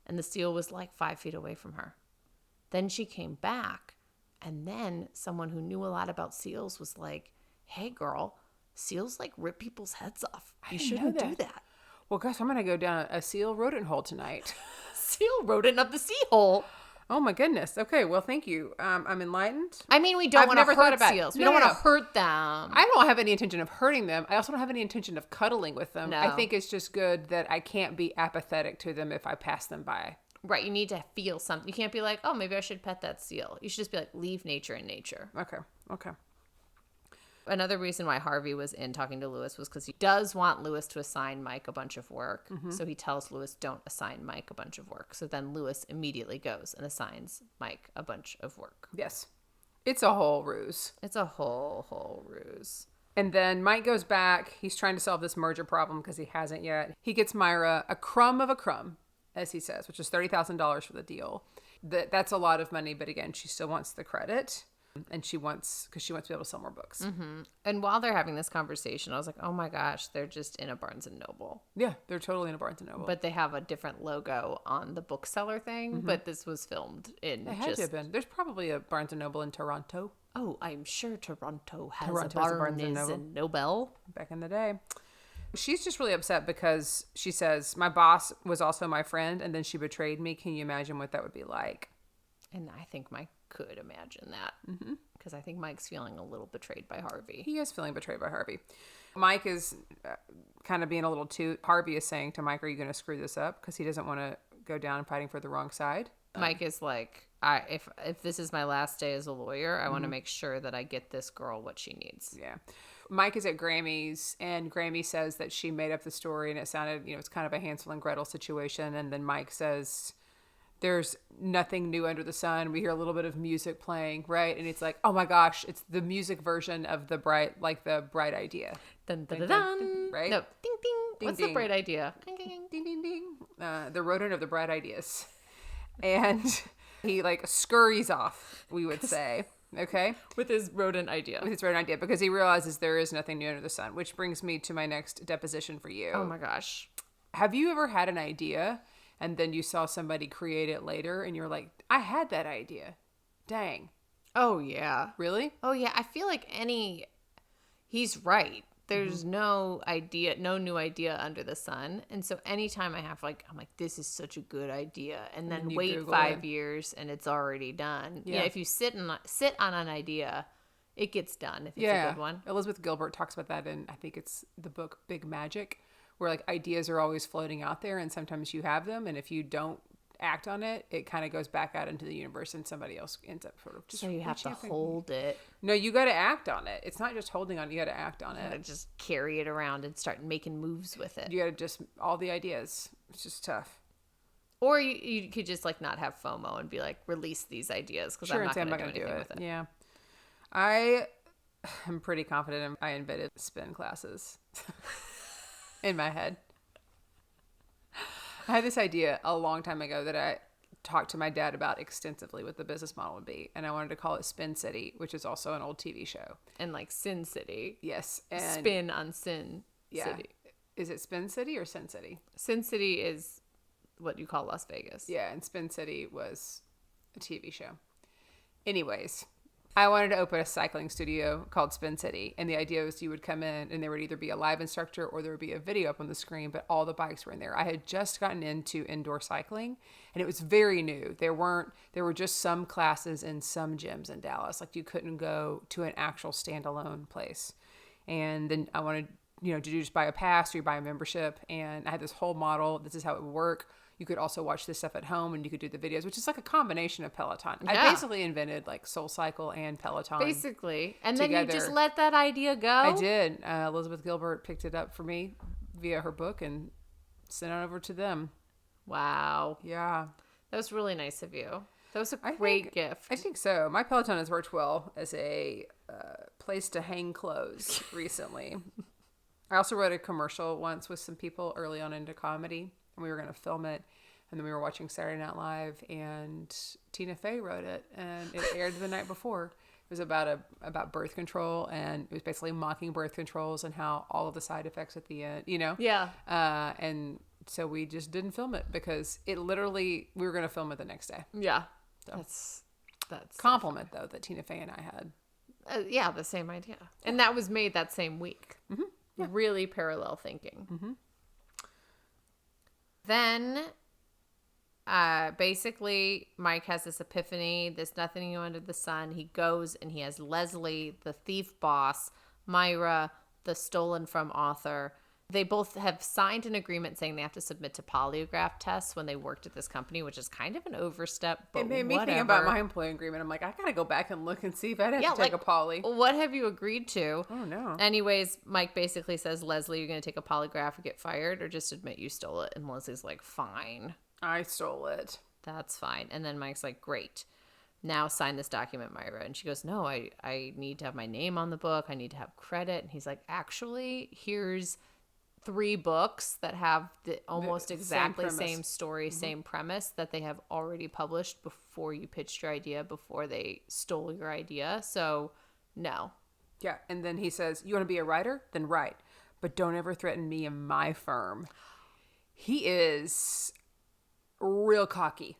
And the seal was like 5 feet away from her. Then she came back, and then someone who knew a lot about seals was like, hey, girl, seals like rip people's heads off. You shouldn't do that. Well, gosh, I'm going to go down a seal rodent hole tonight. Seal rodent up the sea hole. Oh, my goodness. Okay, well, thank you. I'm enlightened. I mean, we don't want to hurt seals. We don't want to hurt them. I don't have any intention of hurting them. I also don't have any intention of cuddling with them. No. I think it's just good that I can't be apathetic to them if I pass them by. Right, you need to feel something. You can't be like, oh, maybe I should pet that seal. You should just be like, leave nature in nature. Okay. Another reason why Harvey was in talking to Lewis was because he does want Lewis to assign Mike a bunch of work. So he tells Lewis, don't assign Mike a bunch of work. So then Lewis immediately goes and assigns Mike a bunch of work. Yes. It's a whole ruse. It's a whole ruse. And then Mike goes back. He's trying to solve this merger problem because he hasn't yet. He gets Myra a crumb of a crumb, as he says, which is $30,000 for the deal. That's a lot of money, but again, she still wants the credit. And because she wants to be able to sell more books. Mm-hmm. And while they're having this conversation, I was like, oh my gosh, they're just in a Barnes & Noble. Yeah, they're totally in a Barnes & Noble. But they have a different logo on the bookseller thing. But this was filmed in It had to have been. There's probably a Barnes & Noble in Toronto. Oh, I'm sure Toronto has a Barnes & Noble. Back in the day. She's just really upset because she says, my boss was also my friend, and then she betrayed me. Can you imagine what that would be like? And I think Mike could imagine that. Because I think Mike's feeling a little betrayed by Harvey. He is feeling betrayed by Harvey. Mike is kind of being a little too... Harvey is saying to Mike, are you going to screw this up? Because he doesn't want to go down fighting for the wrong side. Mike is like, if this is my last day as a lawyer, I want to make sure that I get this girl what she needs. Yeah. Mike is at Grammy's, and Grammy says that she made up the story, and it sounded, it's kind of a Hansel and Gretel situation. And then Mike says, there's nothing new under the sun. We hear a little bit of music playing, right? And it's like, oh my gosh, it's the music version of the Bright Idea. Dun, dun, dun, dun. Right? No, ding, ding. What's ding. the Bright Idea? Ding, ding, ding, ding, ding. The rodent of the bright ideas. And he scurries off, we would say. Okay? With his rodent idea. Because he realizes there is nothing new under the sun, which brings me to my next deposition for you. Oh my gosh. Have you ever had an idea and then you saw somebody create it later and you're like, I had that idea. Dang. Oh, yeah. Really? Oh, yeah. I feel like he's right. There's no new idea under the sun. And so anytime I have I'm like, this is such a good idea. And then wait Google 5 years and it's already done. Yeah. If you sit on an idea, it gets done if it's a good one. Elizabeth Gilbert talks about that in, I think it's the book Big Magic, where ideas are always floating out there and sometimes you have them. And if you don't act on it, it kind of goes back out into the universe and somebody else ends up sort of just... So you have to hold it. No, you got to act on it. It's not just holding on. You got to act on it. You got to just carry it around and start making moves with it. You got to just... all the ideas. It's just tough. Or you could just not have FOMO and be like, release these ideas because I'm not going to do anything with it. Yeah. I am pretty confident I invented spin classes in my head. I had this idea a long time ago that I talked to my dad about extensively what the business model would be. And I wanted to call it Spin City, which is also an old TV show. And Sin City. Yes. And spin on Sin City. Is it Spin City or Sin City? Sin City is what you call Las Vegas. Yeah, and Spin City was a TV show. Anyways, I wanted to open a cycling studio called Spin City. And the idea was you would come in and there would either be a live instructor or there would be a video up on the screen, but all the bikes were in there. I had just gotten into indoor cycling and it was very new. There were just some classes in some gyms in Dallas. You couldn't go to an actual standalone place. And then I wanted, to just buy a pass or you buy a membership. And I had this whole model. This is how it would work. You could also watch this stuff at home and you could do the videos, which is a combination of Peloton. Yeah. I basically invented Soul Cycle and Peloton. Basically. And together. Then you just let that idea go? I did. Elizabeth Gilbert picked it up for me via her book and sent it over to them. Wow. Yeah. That was really nice of you. That was a great gift. I think so. My Peloton has worked well as a place to hang clothes recently. I also wrote a commercial once with some people early on into comedy. And we were going to film it. And then we were watching Saturday Night Live. And Tina Fey wrote it. And it aired the night before. was about birth control, and it was basically mocking birth controls and how all of the side effects at the end, Yeah. and so we just didn't film it because it literally, we were going to film it the next day. Yeah. So. That's compliment though that Tina Fey and I had. Yeah, the same idea. And that was made that same week. Mm-hmm. Yeah. Really parallel thinking. Mm-hmm. Then, basically, Mike has this epiphany. There's nothing new under the sun. He goes and he has Leslie, the thief boss, Myra, the stolen from author. They both have signed an agreement saying they have to submit to polygraph tests when they worked at this company, which is kind of an overstep, but it made me think about my employee agreement. I'm like, I gotta go back and look and see if I'd have to take a poly. What have you agreed to? Oh, no. Anyways, Mike basically says, Leslie, you're going to take a polygraph or get fired or just admit you stole it. And Leslie's like, fine. I stole it. That's fine. And then Mike's like, great. Now sign this document, Myra. And she goes, no, I need to have my name on the book. I need to have credit. And he's like, actually, here's 3 books that have the almost exactly same story, same premise that they have already published before you pitched your idea, before they stole your idea. So, no. Yeah. And then he says, you want to be a writer? Then write. But don't ever threaten me and my firm. He is real cocky.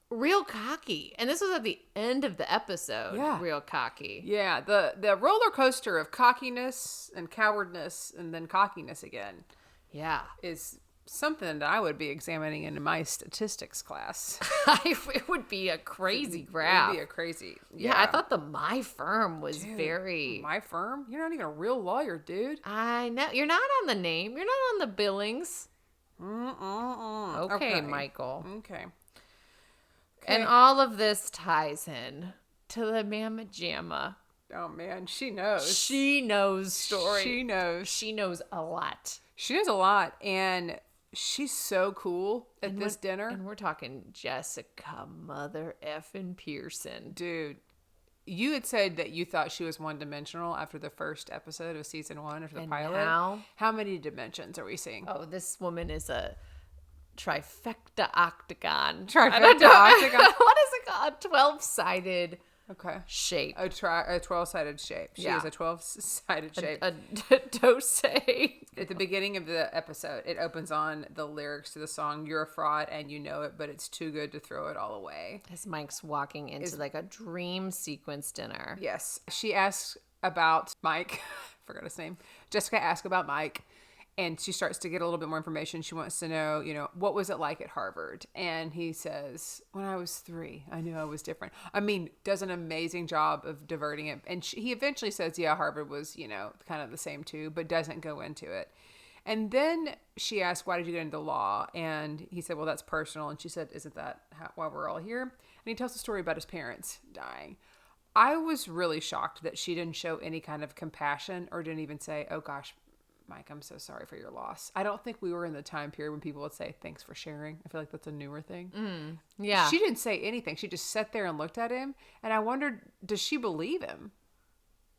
Real cocky. And this was at the end of the episode. Yeah. Real cocky. Yeah. The roller coaster of cockiness and cowardness and then cockiness again. Yeah. Is something that I would be examining in my statistics class. It would be a crazy graph. It would be a crazy. Yeah, I thought the My Firm was very... My firm? You're not even a real lawyer, dude. I know. You're not on the name. You're not on the billings. Okay, Michael. Okay. And all of this ties in to the Mama Jamma. Oh, man. She knows. She knows story. She knows. She knows a lot. She knows a lot. And she's so cool at this dinner. And we're talking Jessica Mother effing Pearson. Dude, you had said that you thought she was one-dimensional after the first episode of season 1 after the pilot. Now, how many dimensions are we seeing? Oh, this woman is a trifecta octagon. Trifecta octagon? What is it called? 12-sided shape. A 12-sided shape. She is a 12-sided shape. A dose. At the beginning of the episode, it opens on the lyrics to the song, "You're a fraud and you know it, but it's too good to throw it all away." As Mike's walking into like a dream sequence dinner. Yes. She asks about Mike. Forgot his name. Jessica asks about Mike. And she starts to get a little bit more information. She wants to know, what was it like at Harvard? And he says, when I was 3, I knew I was different. I mean, does an amazing job of diverting it. And he eventually says, yeah, Harvard was, kind of the same too, but doesn't go into it. And then she asked, why did you get into law? And he said, well, that's personal. And she said, isn't that why we're all here? And he tells a story about his parents dying. I was really shocked that she didn't show any kind of compassion or didn't even say, oh gosh, Mike, I'm so sorry for your loss. I don't think we were in the time period when people would say, thanks for sharing. I feel like that's a newer thing. Yeah. She didn't say anything. She just sat there and looked at him. And I wondered, does she believe him?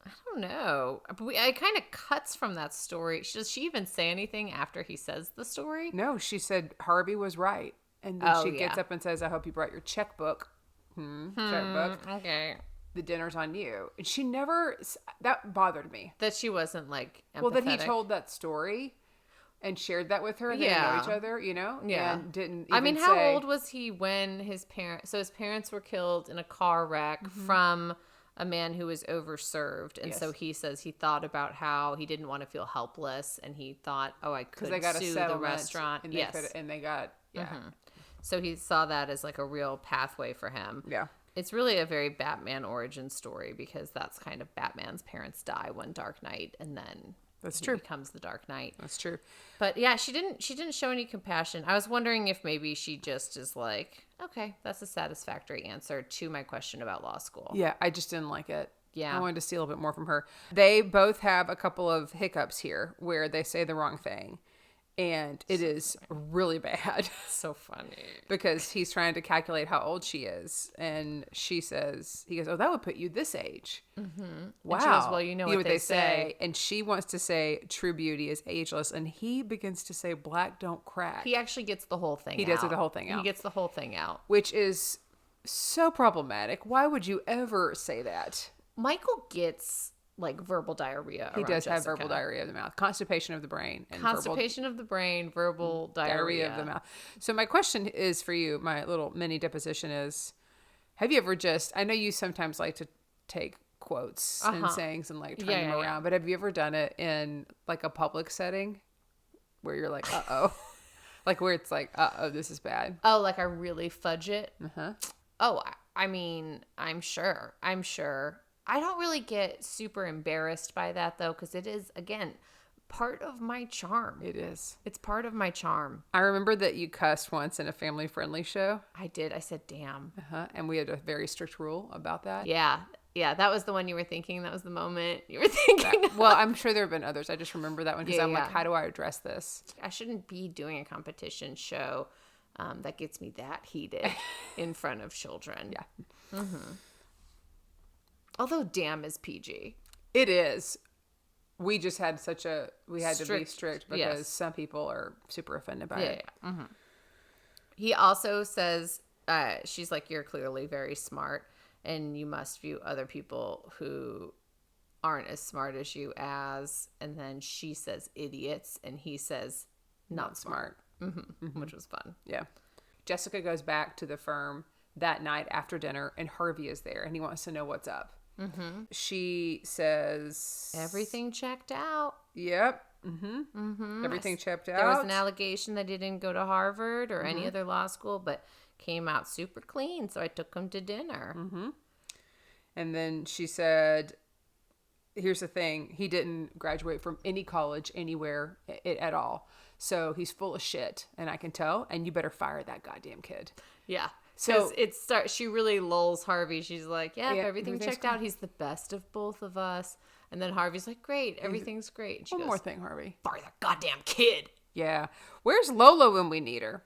I don't know. It kind of cuts from that story. Does she even say anything after he says the story? No, she said Harvey was right. And then she gets up and says, I hope you brought your checkbook. Checkbook. Okay. The dinner's on you. And she never, that bothered me. That she wasn't like empathetic. Well, that he told that story and shared that with her. And they didn't know each other, Yeah. And didn't even I mean, how old was he when his parents were killed in a car wreck from a man who was overserved. And so he says he thought about how he didn't want to feel helpless. And he thought, I could they got sue the restaurant. And they got, So he saw that as like a real pathway for him. Yeah. It's really a very Batman origin story because that's kind of Batman's parents die one Dark Knight and then that's true. Becomes the Dark Knight. That's true. But yeah, she didn't show any compassion. I was wondering if maybe she just is like, okay, that's a satisfactory answer to my question about law school. Yeah, I just didn't like it. Yeah. I wanted to see a little bit more from her. They both have a couple of hiccups here where they say the wrong thing. And it is really bad. So funny. Because he's trying to calculate how old she is. And he goes, oh, that would put you this age. Mm-hmm. Wow. And she goes, well, you know what they say. And she wants to say true beauty is ageless. And he begins to say black don't crack. He actually gets the whole thing out. He does get the whole thing out. He gets the whole thing out. Which is so problematic. Why would you ever say that? Michael gets like verbal diarrhea. He does around have verbal Jessica. diarrhea of the mouth, constipation of the brain, and Constipation of the brain, verbal diarrhea of the mouth. So my question is for you, my little mini deposition is, have you ever just, I know you sometimes like to take quotes and sayings and like turn them around, but have you ever done it in like a public setting where you're like, uh-oh, like where it's like, uh-oh, this is bad? Oh, like I really fudge it? Uh-huh. Oh, I mean, I'm sure. I don't really get super embarrassed by that, though, because it is, again, part of my charm. It is. It's part of my charm. I remember that you cussed once in a family-friendly show. I did. I said, damn. And we had a very strict rule about that. Yeah. Yeah, that was the one you were thinking. That was the moment you were thinking. Well, I'm sure there have been others. I just remember that one because I'm like, how do I address this? I shouldn't be doing a competition show that gets me that heated in front of children. Yeah. Mm-hmm. Although damn is PG. It is. We just had to be strict because some people are super offended by it. Yeah. Mm-hmm. He also says, she's like, you're clearly very smart and you must view other people who aren't as smart as you as, and then she says idiots and he says not smart. Mm-hmm. Mm-hmm. Which was fun. Yeah. Jessica goes back to the firm that night after dinner and Harvey is there and he wants to know what's up. Mm-hmm. She says everything checked out. Yep. Mm-hmm. Mm-hmm. Everything checked out. There was an allegation that he didn't go to Harvard or any other law school, but came out super clean. So I took him to dinner. Mm-hmm. And then she said, here's the thing. He didn't graduate from any college anywhere at all. So he's full of shit. And I can tell. And you better fire that goddamn kid. Yeah. So she really lulls Harvey. She's like, yeah, everything checked out. He's the best of both of us. And then Harvey's like, great. Everything's great. And she One goes, more thing, Harvey. Fire that goddamn kid. Yeah. Where's Lola when we need her?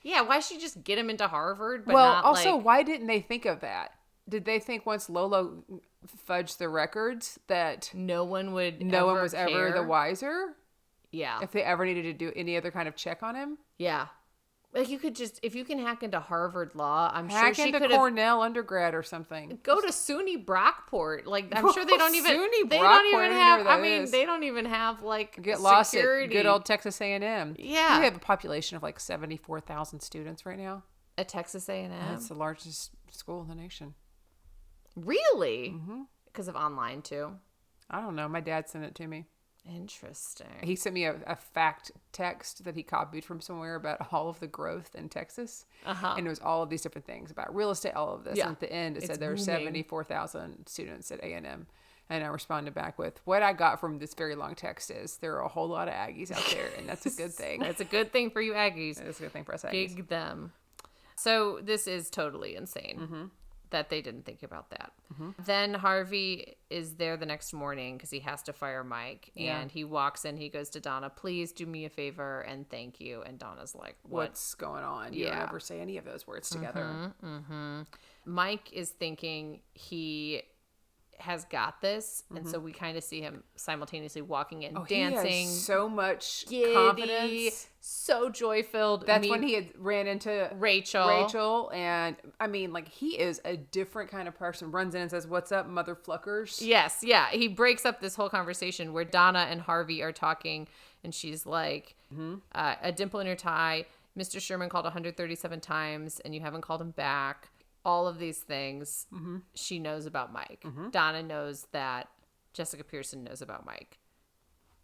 Yeah. Why should she just get him into Harvard? But well, not also, like... why didn't they think of that? Did they think once Lola fudged the records that no one was ever the wiser? Yeah. If they ever needed to do any other kind of check on him? Yeah. Like you could just, if you can hack into Harvard law, I'm hack sure she into could Cornell undergrad or something. Go to SUNY Brockport. Like I'm sure they don't even. SUNY they Brockport, don't even have. I mean, is. they don't even have like get security. Lost at good old Texas A&M. Yeah, we have a population of like 74,000 students right now at Texas A&M. That's the largest school in the nation. Really? Because of online too. I don't know. My dad sent it to me. Interesting. He sent me a fact text that he copied from somewhere about all of the growth in Texas. And it was all of these different things about real estate, all of this. Yeah. And at the end, it said there were 74,000 students at A&M. And I responded back with, what I got from this very long text is there are a whole lot of Aggies out there, and that's a good thing. That's a good thing for you Aggies. It's a good thing for us Aggies. Big them. So this is totally insane. That they didn't think about that. Then Harvey is there the next morning because he has to fire Mike. And he walks in. He goes to Donna, please do me a favor and thank you. And Donna's like, what's going on? You don't ever say any of those words together. Mike is thinking he has got this. And so we kind of see him simultaneously walking in, dancing. He has so much giddy, confidence. So joy-filled. That's when he had ran into Rachel. And I mean, like, he is a different kind of person. Runs in and says, what's up, motherfluckers? Yes, yeah. He breaks up this whole conversation where Donna and Harvey are talking. And she's like, a dimple in your tie. Mr. Sherman called 137 times and you haven't called him back. All of these things she knows about Mike. Donna knows that Jessica Pearson knows about Mike.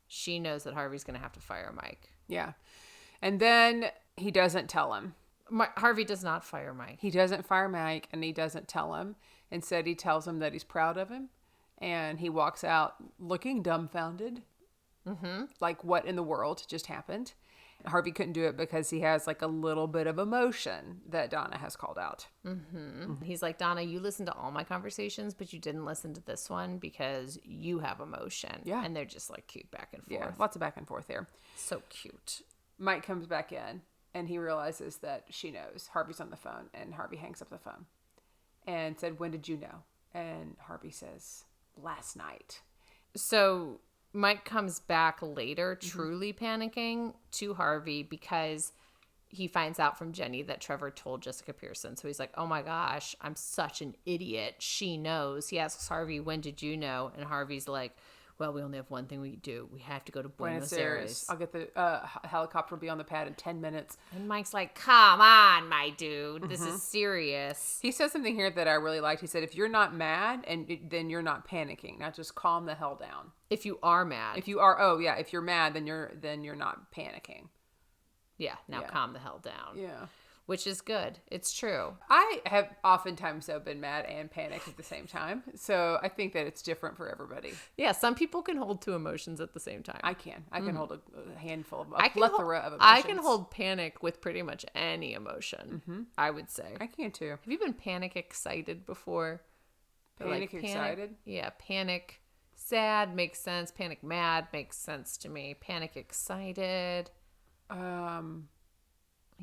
She knows that Harvey's going to have to fire Mike. Yeah. And then he doesn't tell him. Harvey does not fire Mike. He doesn't fire Mike and he doesn't tell him. Instead, he tells him that he's proud of him. And he walks out looking dumbfounded. Like, what in the world just happened? Harvey couldn't do it because he has like a little bit of emotion that Donna has called out. He's like, Donna, you listened to all my conversations, but you didn't listen to this one because you have emotion. Yeah. And they're just like cute back and forth. Yeah, lots of back and forth there. So cute. Mike comes back in and he realizes that she knows Harvey's on the phone, and Harvey hangs up the phone and said, when did you know? And Harvey says, last night. So Mike comes back later, truly panicking to Harvey because he finds out from Jenny that Trevor told Jessica Pearson. So he's like, oh my gosh, I'm such an idiot. She knows. He asks Harvey, when did you know? And Harvey's like, well, we only have one thing we do. We have to go to Buenos Aires. I'll get the helicopter will be on the pad in 10 minutes. And Mike's like, come on, my dude. This is serious. He said something here that I really liked. He said, if you're not mad, then you're not panicking. Now just calm the hell down. If you are mad. If you are, if you're mad, then you're not panicking. Yeah, now calm the hell down. Yeah. Which is good. It's true. I have oftentimes, though, been mad and panicked at the same time. So I think that it's different for everybody. Yeah, some people can hold two emotions at the same time. I can. I can hold a handful of, a plethora of emotions. I can hold panic with pretty much any emotion, I would say. I can, too. Have you been panic excited before? Panic excited? Yeah, panic sad makes sense. Panic mad makes sense to me. Panic excited.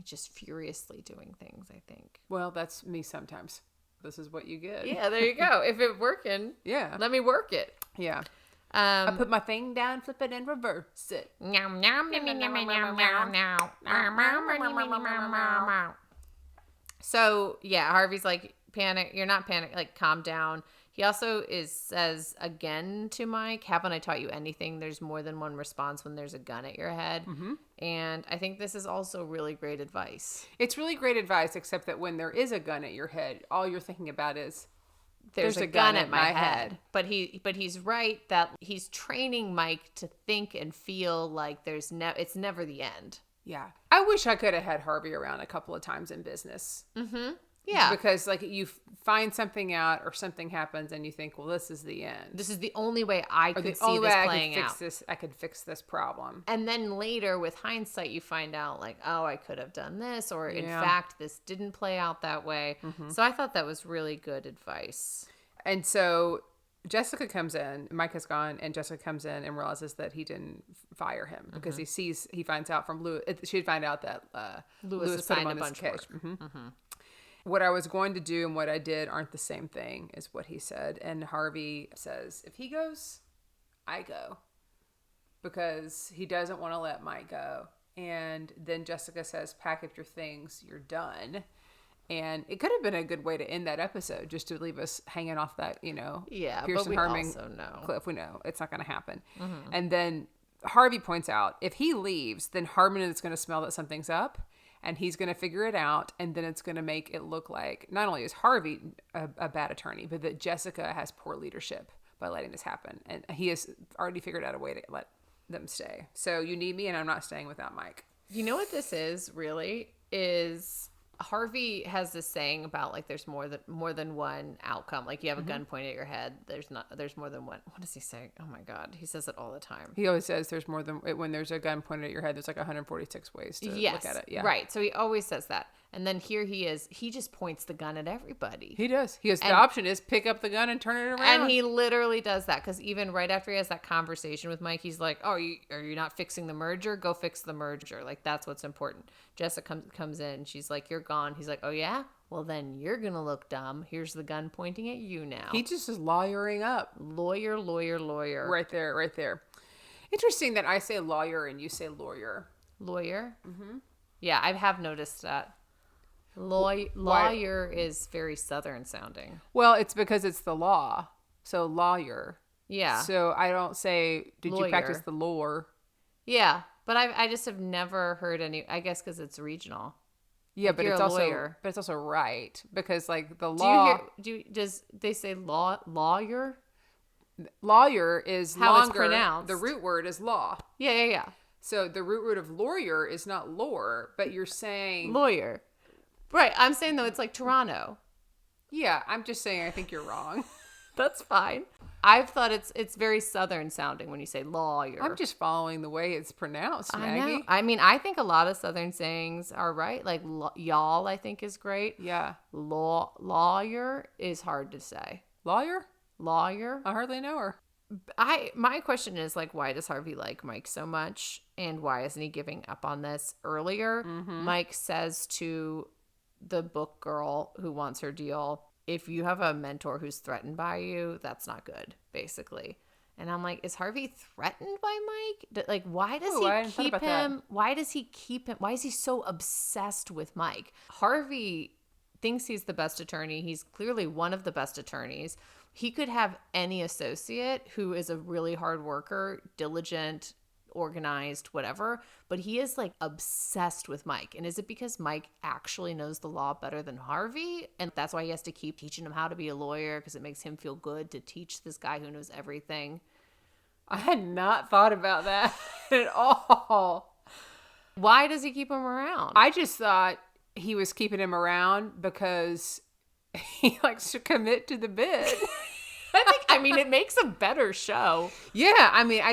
Just furiously doing things, I think. Well, that's me sometimes. This is what you get. Yeah, there you go. If it's working, let me work it. Yeah. I put my thing down, flip it, and reverse it. So, yeah, Harvey's like, panic. You're not panic. Like, calm down. He also says again to Mike, haven't I taught you anything? There's more than one response when there's a gun at your head. Mm-hmm. And I think this is also really great advice. It's really great advice, except that when there is a gun at your head, all you're thinking about is, there's a gun at my head. But he's right that he's training Mike to think and feel like it's never the end. Yeah. I wish I could have had Harvey around a couple of times in business. Mm-hmm. Yeah. Because like you find something out or something happens and you think, well, this is the end. This is the only way I could see this playing out. I could fix this problem. And then later with hindsight, you find out like, oh, I could have done this, or in fact, this didn't play out that way. Mm-hmm. So I thought that was really good advice. And so Jessica comes in, Mike has gone, and Jessica comes in and realizes that he didn't fire him because he finds out from Louis. She'd find out that Louis put him on this case. What I was going to do and what I did aren't the same thing, is what he said. And Harvey says, if he goes, I go. Because he doesn't want to let Mike go. And then Jessica says, pack up your things, you're done. And it could have been a good way to end that episode, just to leave us hanging off that, Pearson Hardman cliff. We know it's not going to happen. Mm-hmm. And then Harvey points out, if he leaves, then Hardman is going to smell that something's up. And he's going to figure it out, and then it's going to make it look like not only is Harvey a bad attorney, but that Jessica has poor leadership by letting this happen. And he has already figured out a way to let them stay. So you need me, and I'm not staying without Mike. You know what this is, really? Is Harvey has this saying about like there's more than one outcome. Like you have a gun pointed at your head. There's more than one. What does he say? Oh my God, he says it all the time. He always says there's more than when there's a gun pointed at your head. There's like 146 ways to look at it. Yeah, right. So he always says that. And then here he is. He just points the gun at everybody. He does. The option is pick up the gun and turn it around. And he literally does that because even right after he has that conversation with Mike, he's like, "Oh, are you not fixing the merger? Go fix the merger. Like that's what's important." Jessica comes in. She's like, "You're gone." He's like, "Oh yeah? Well then you're gonna look dumb. Here's the gun pointing at you now." He just is lawyering up. Lawyer. Right there. Interesting that I say lawyer and you say lawyer. Lawyer. Mm-hmm. Yeah, I have noticed that. Lawyer is very Southern sounding. Well, it's because it's the law. So lawyer. Yeah. So I don't say, did you practice the lore? Yeah. But I just have never heard any, I guess because it's regional. Yeah, like but it's also right. Because like the law. Does they say lawyer? Lawyer is how longer. It's pronounced. The root word is law. Yeah. So the root word of lawyer is not lore, but you're saying. Lawyer. Right. I'm saying, though, it's like Toronto. Yeah. I'm just saying I think you're wrong. That's fine. I've thought it's very Southern sounding when you say lawyer. I'm just following the way it's pronounced, Maggie. I know. I mean, I think a lot of Southern sayings are right. Like y'all, I think, is great. Yeah. Lawyer is hard to say. Lawyer? I hardly know her. My question is like, why does Harvey like Mike so much? And why isn't he giving up on this earlier? Mm-hmm. Mike says to the book girl who wants her deal, if you have a mentor who's threatened by you, that's not good, basically. And I'm like, is Harvey threatened by Mike? Like, why does Ooh, I he hadn't thought keep about that. him? Why does he keep him? Why is he so obsessed with Mike? Harvey thinks he's the best attorney. He's clearly one of the best attorneys. He could have any associate who is a really hard worker, diligent, organized, whatever, but he is like obsessed with Mike. And is it because Mike actually knows the law better than Harvey? And that's why he has to keep teaching him how to be a lawyer, because it makes him feel good to teach this guy who knows everything. I had not thought about that at all. Why does he keep him around? I just thought he was keeping him around because he likes to commit to the bid. I mean, it makes a better show. Yeah, I mean,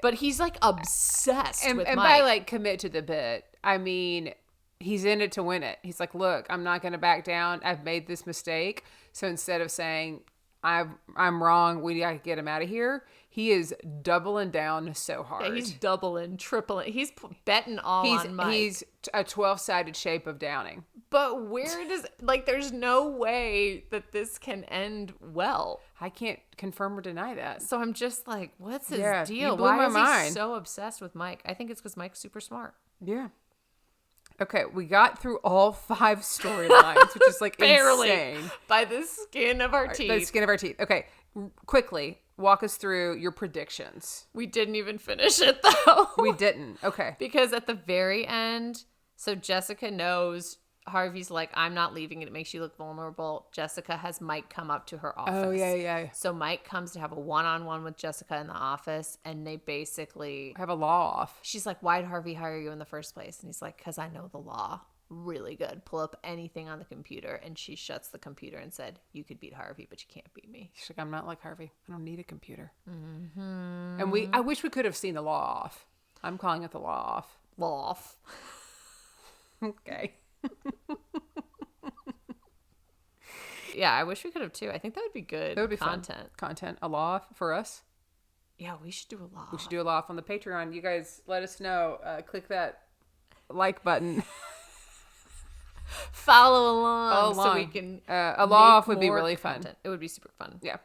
But he's like obsessed with and Mike. by like commit to the bid, I mean he's in it to win it. He's like, look, I'm not going to back down. I've made this mistake. So instead of saying I'm wrong, we got to get him out of here, he is doubling down so hard. Yeah, he's doubling, tripling. He's betting all on Mike. He's a 12-sided shape of downing. But where does, like, there's no way that this can end well. I can't confirm or deny that. So I'm just like, what's his Yeah, deal? you blew Why my is he mind. so obsessed with Mike? I think it's because Mike's super smart. Yeah. Okay, we got through all 5 storylines, which is like Barely. insane. By the skin of our teeth. The skin of our teeth. Okay, quickly, walk us through your predictions. We didn't even finish it, though. We didn't. Okay. Because at the very end, so Jessica knows Harvey's like, I'm not leaving, and it makes you look vulnerable. Jessica has Mike come up to her office. Oh, yeah. So Mike comes to have a one-on-one with Jessica in the office, and they basically, Have a law off. she's like, why'd Harvey hire you in the first place? And he's like, because I know the law really good. Pull up anything on the computer. And she shuts the computer and said, you could beat Harvey, but you can't beat me. She's like, I'm not like Harvey. I don't need a computer. Mm-hmm. And I wish we could have seen the law off. I'm calling it the law off. Off. Okay. Yeah, I wish we could have too. I think that would be good. That would be content. Fun. Content. A law off for us. Yeah, we should do a law. We should do a law off on the Patreon. You guys let us know. Click that like button. Follow along so we can a law off would be really fun. Content. It would be super fun. Yeah.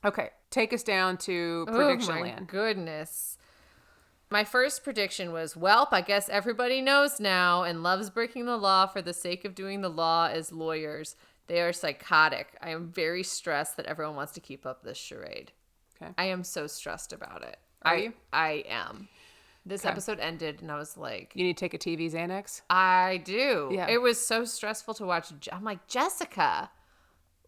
Okay. Take us down to prediction Oh my land. goodness. My first prediction was, welp, I guess everybody knows now and loves breaking the law for the sake of doing the law as lawyers. They are psychotic. I am very stressed that everyone wants to keep up this charade. Okay. I am so stressed about it. Are you? I am. This episode ended and I was like, You need to take a TV Xanax? I do. Yeah. It was so stressful to watch. I'm like, Jessica,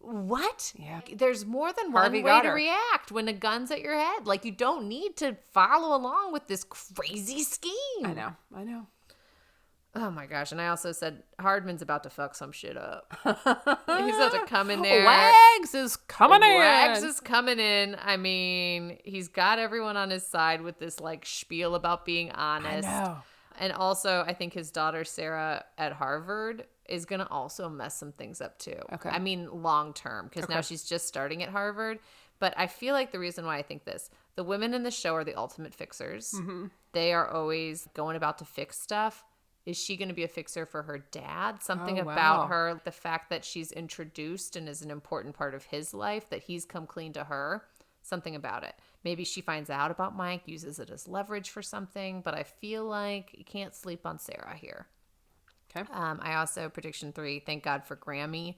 what? Yeah. There's more than Harvey one way got to her. react when a gun's at your head. Like, you don't need to follow along with this crazy scheme. I know. Oh my gosh. And I also said, Hardman's about to fuck some shit up. He's about to come in there. Wags is coming in. Wags is coming in. I mean, he's got everyone on his side with this like spiel about being honest. I know. And also, I think his daughter Sarah at Harvard is going to also mess some things up too. Okay. I mean, long term, because now she's just starting at Harvard. But I feel like the reason why I think this, the women in the show are the ultimate fixers. Mm-hmm. They are always going about to fix stuff. Is she going to be a fixer for her dad? Something about her, the fact that she's introduced and is an important part of his life, that he's come clean to her, something about it. Maybe she finds out about Mike, uses it as leverage for something, but I feel like you can't sleep on Sarah here. Okay. I also, prediction 3, thank God for Grammy.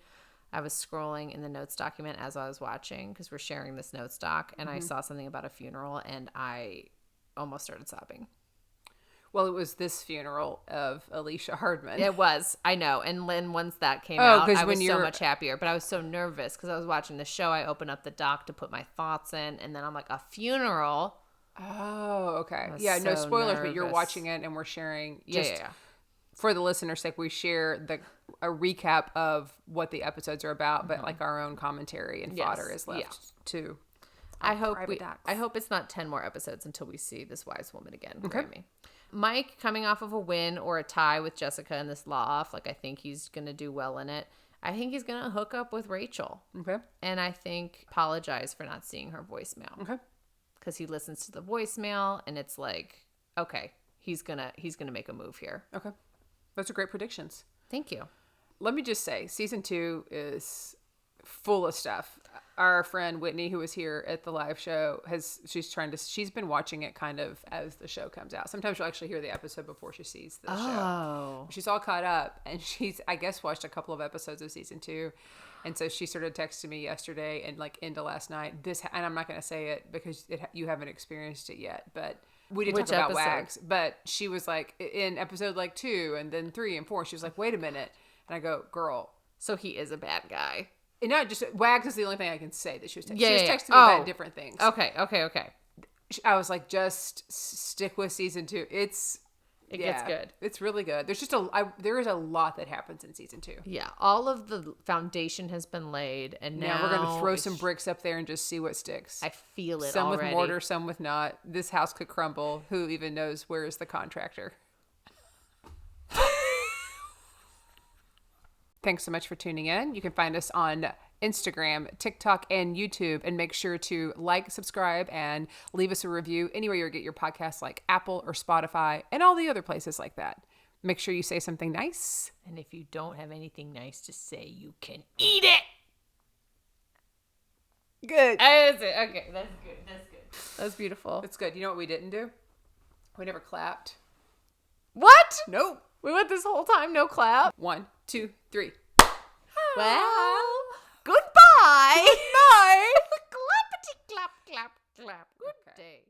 I was scrolling in the notes document as I was watching, because we're sharing this notes doc, and I saw something about a funeral, and I almost started sobbing. Well, it was this funeral of Alicia Hardman. It was, I know. And then once that came out, I was when so much happier. But I was so nervous because I was watching the show. I opened up the doc to put my thoughts in, and then I'm like, a funeral? Oh, okay. was Yeah, no so spoilers, but you're nervous. watching it and we're sharing. Just Yeah. for the listener's sake, we share a recap of what the episodes are about, but like our own commentary and fodder is left to. I hope private docs. I hope it's not 10 more episodes until we see this wise woman again. Grammy. Mike coming off of a win or a tie with Jessica in this law off, like I think he's gonna do well in it. I think he's gonna hook up with Rachel. Okay. And I think apologize for not seeing her voicemail. Okay. Because he listens to the voicemail and it's like, okay, he's gonna make a move here. Okay. Those are great predictions. Thank you. Let me just say, season 2 is full of stuff. Our friend Whitney, who was here at the live show, she's been watching it kind of as the show comes out. Sometimes she'll actually hear the episode before she sees the show. She's all caught up, and she's, I guess, watched a couple of episodes of season 2. And so she sort of texted me yesterday and like into last night. And I'm not going to say it because you haven't experienced it yet, but we did talk about Wags. But she was like in episode like 2 and then 3 and 4. She was like, wait a minute. And I go, girl. So he is a bad guy. And not just Wags is the only thing I can say that she was texting. Yeah, she was yeah, texting me about different things. Okay. I was like, just stick with season 2. It gets good. It's really good. There's just there is a lot that happens in season 2. Yeah, all of the foundation has been laid, and now we're gonna throw some bricks up there and just see what sticks. I feel it. Some already. With mortar, some with not. This house could crumble. Who even knows where is the contractor? Thanks so much for tuning in. You can find us on Instagram, TikTok, and YouTube. And make sure to like, subscribe, and leave us a review anywhere you get your podcasts, like Apple or Spotify and all the other places like that. Make sure you say something nice. And if you don't have anything nice to say, you can eat it. Good. That's it. Okay, that's good. That's beautiful. That's good. You know what we didn't do? We never clapped. What? Nope. We went this whole time, no clap. 1, 2, 3. Well, goodbye. Goodbye. Clappity clap, clap, clap. Good day.